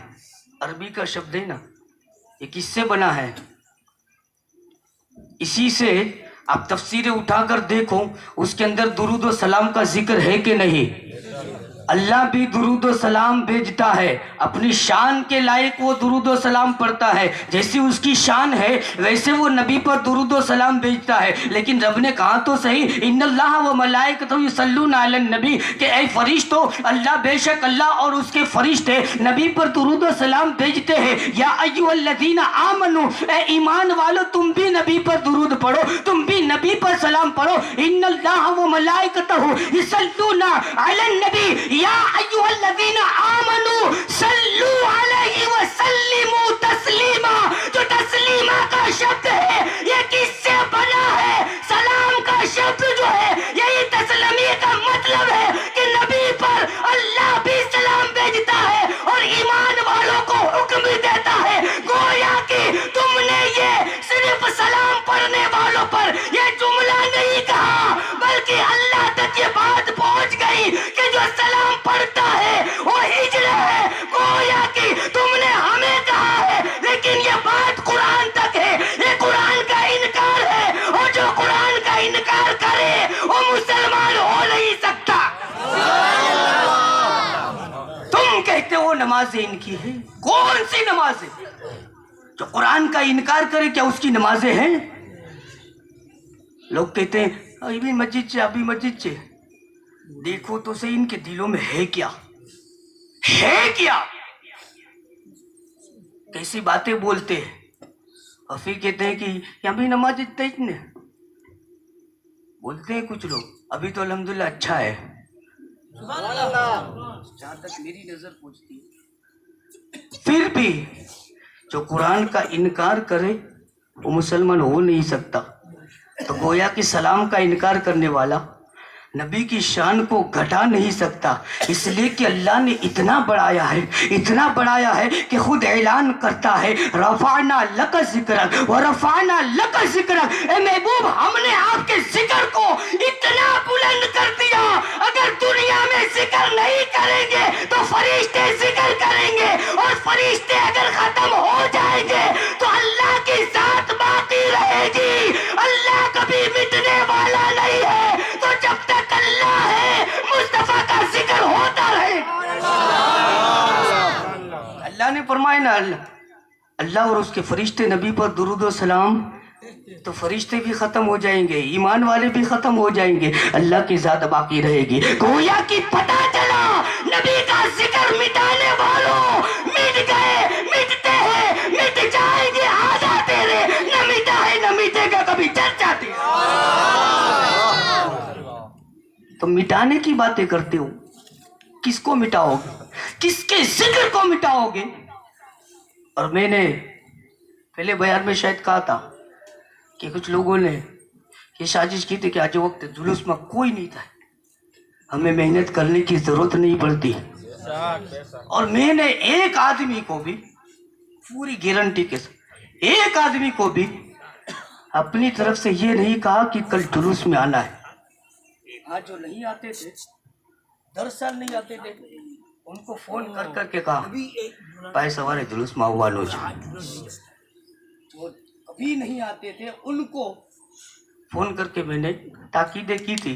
عربی کا شبد ہے نا، یہ کس سے بنا ہے؟ اسی سے آپ تفسیریں اٹھا کر دیکھو، اس کے اندر درود و سلام کا ذکر ہے کہ نہیں؟ اللہ بھی درود و سلام بھیجتا ہے، اپنی شان کے لائق وہ درود و سلام پڑھتا ہے، جیسی اس کی شان ہے ویسے وہ نبی پر درود و سلام بھیجتا ہے۔ لیکن رب نے کہا تو صحیح ان اللہ و ملائکتہ یصلون علی النبی، کہ اے فرشتوں، اللہ بے شک اللہ اور اس کے فرشتے نبی پر درود و سلام بھیجتے ہیں۔ یا ایھا الذین آمنو، اے ایمان والو تم بھی نبی پر درود پڑھو، تم بھی نبی پر سلام پڑھو۔ ان اللہ و ملائکتہ یصلون علی النبی یا ایھا الذین آمنوا صلوا علیہ وسلموا تسلیما۔ جو تسلیما کا شبد ہے یہ کس سے بنا ہے؟ سلام کا شبد جو ہے یہی تسلیمی کا مطلب ہے کہ نبی پر اللہ بھی سلام بھیجتا ہے اور ایمان والوں کو حکم بھی دیتا ہے، گویا کہ تم نے یہ صرف سلام پڑھ کرنے والوں پر یہ جملہ نہیں کہا، بلکہ اللہ تک یہ بات پہنچ گئی کہ جو سلام پڑھتا ہے وہ ہجر ہے. گویا کہ تم نے ہمیں کہا ہے لیکن یہ بات قرآن تک ہے، یہ قرآن کا انکار ہے، اور جو قرآن کا انکار کرے وہ مسلمان ہو نہیں سکتا. تم کہتے ہو نمازیں ان کی ہیں، کون سی نمازیں؟ جو قرآن کا انکار کرے کیا اس کی نمازیں ہیں؟ لوگ کہتے ہیں ابھی مسجد سے ابھی مسجد سے. دیکھو تو صحیح ان کے دلوں میں ہے کیا، ہے کیا؟ کیسی باتیں بولتے ہیں. اور پھر کہتے ہیں کہ ابھی نماز اتنے بولتے ہیں کچھ لوگ. ابھی تو الحمدللہ اچھا ہے. جہاں تک میری نظر پہنچتی ہے، پھر بھی جو قرآن کا انکار کرے وہ مسلمان ہو نہیں سکتا. تو گویا کہ سلام کا انکار کرنے والا نبی کی شان کو گھٹا نہیں سکتا، اس لیے کہ اللہ نے اتنا بڑھایا ہے، اتنا بڑھایا ہے کہ خود اعلان کرتا ہے رفعنا لک ذکرک ورفعنا لک ذکرک. اے محبوب ہم نے آپ کے ذکر کو اتنا بلند کر دیا، اگر دنیا میں ذکر نہیں کریں گے تو فرشتے ذکر کریں گے، اور فرشتے اگر ختم ہو جائیں گے تو اللہ کی ذات باقی رہے گی. اللہ کبھی مٹنے والا نہیں ہے، تو جب تک اللہ ہے مصطفیٰ کا ذکر ہوتا رہے. اللہ نے فرمایا نا، اللہ اور اس کے فرشتے نبی پر درود و سلام، تو فرشتے بھی ختم ہو جائیں گے، ایمان والے بھی ختم ہو جائیں گے، اللہ کی ذات باقی رہے گی. گویا کہ پتہ چلا نبی کا ذکر مٹانے والوں مٹ گئے، مٹتے ہیں، مٹ جائیں گے، آ جاتے رہے. نہ مٹا ہے نہ مٹے گا، کبھی چل جاتے ہیں. تو مٹانے کی باتیں کرتے ہو، کس کو مٹاؤ گے؟ کس کے ذکر کو مٹاؤ گے؟ اور میں نے پہلے بیان میں شاید کہا تھا کہ کچھ لوگوں نے یہ سازش کی تھی کہ آج وقت جلوس میں کوئی نہیں تھا، ہمیں محنت کرنے کی ضرورت نہیں پڑتی. اور میں نے ایک آدمی کو بھی پوری گارنٹی کے ساتھ، ایک آدمی کو بھی اپنی طرف سے یہ نہیں کہا کہ کل جلوس میں آنا ہے. آج جو نہیں آتے تھے، 10 سال نہیں آتے تھے، ان کو فون کر کر کے کہا بھائی سوارے جلوس میں آوانو جو کبھی نہیں آتے تھے، ان کو فون کر کے میں نے تاکیدیں کی تھی.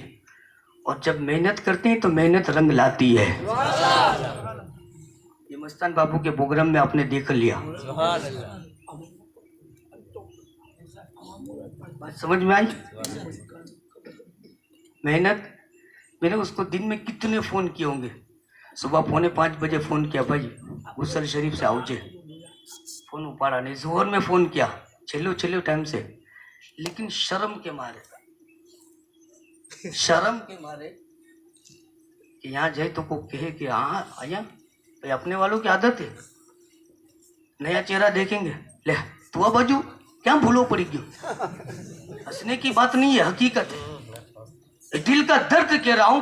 اور جب محنت کرتے ہیں تو محنت رنگ لاتی ہے. یہ مستان بابو کے پروگرام میں آپ نے دیکھ لیا. بات سمجھ میں آئی؟ محنت، میں نے اس کو دن میں کتنے فون کیے ہوں گے. صبح 4:45 بجے فون کیا، بھائی غسل شریف سے آؤ جے، فون اپاڑا نہیں. ظہر میں فون کیا، چلو ٹائم سے، لیکن شرم کے مارے کہ یہاں جائے تو کو کہے کہ ہاں آیا بھائی، اپنے والوں کی عادت ہے نیا چہرہ دیکھیں گے، لے تو اب باجو کیا بھولو پڑی گئی. ہنسنے کی بات نہیں ہے، حقیقت ہے. دل کا درد کہہ رہا ہوں.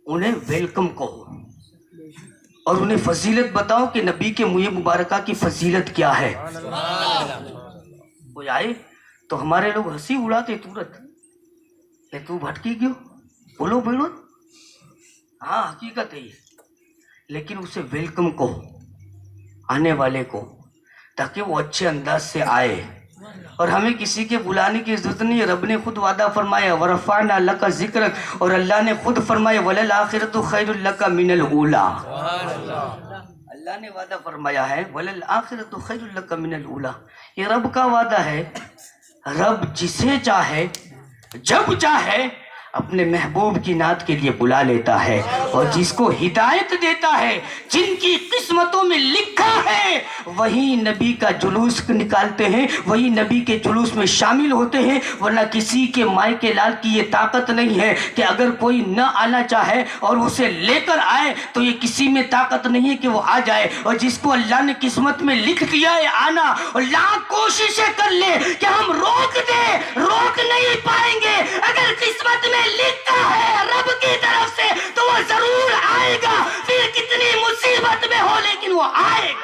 انہیں ویلکم کہو اور انہیں فضیلت بتاؤ کہ نبی کے منہ مبارکہ کی فضیلت کیا ہے. کوئی آئے تو ہمارے لوگ ہنسی اڑاتے تورت، کہ تو بھٹکی گیو، بولو بولو. ہاں حقیقت ہے یہ، لیکن اسے ویلکم کہو آنے والے کو، تاکہ وہ اچھے انداز سے آئے. اور ہمیں کسی کے بلانے کی ضرورت نہیں ہے. رب نے خود وعدہ فرمایا ورفعنا لک ذکرک، اور اللہ نے خود فرمایا وللآخرۃ خیر لک من الاولی. اللہ نے وعدہ فرمایا ہے وللآخرۃ خیر لک من الاولی. یہ رب کا وعدہ ہے. رب جسے چاہے جب چاہے اپنے محبوب کی نعت کے لیے بلا لیتا ہے، اور جس کو ہدایت دیتا ہے، جن کی قسمتوں میں لکھا ہے وہی نبی کا جلوس نکالتے ہیں، وہی نبی کے جلوس میں شامل ہوتے ہیں. ورنہ کسی کے مائے کے لال کی یہ طاقت نہیں ہے کہ اگر کوئی نہ آنا چاہے اور اسے لے کر آئے تو یہ کسی میں طاقت نہیں ہے کہ وہ آ جائے. اور جس کو اللہ نے قسمت میں لکھ دیا ہے آنا، اور لاکھ کوششیں کر لے کہ ہم روک دیں، روک نہیں پائیں گے. اگر قسمت میں لکھا ہے رب کی طرف سے تو وہ ضرور آئے گا، پھر کتنی مصیبت میں ہو لیکن وہ آئے گا.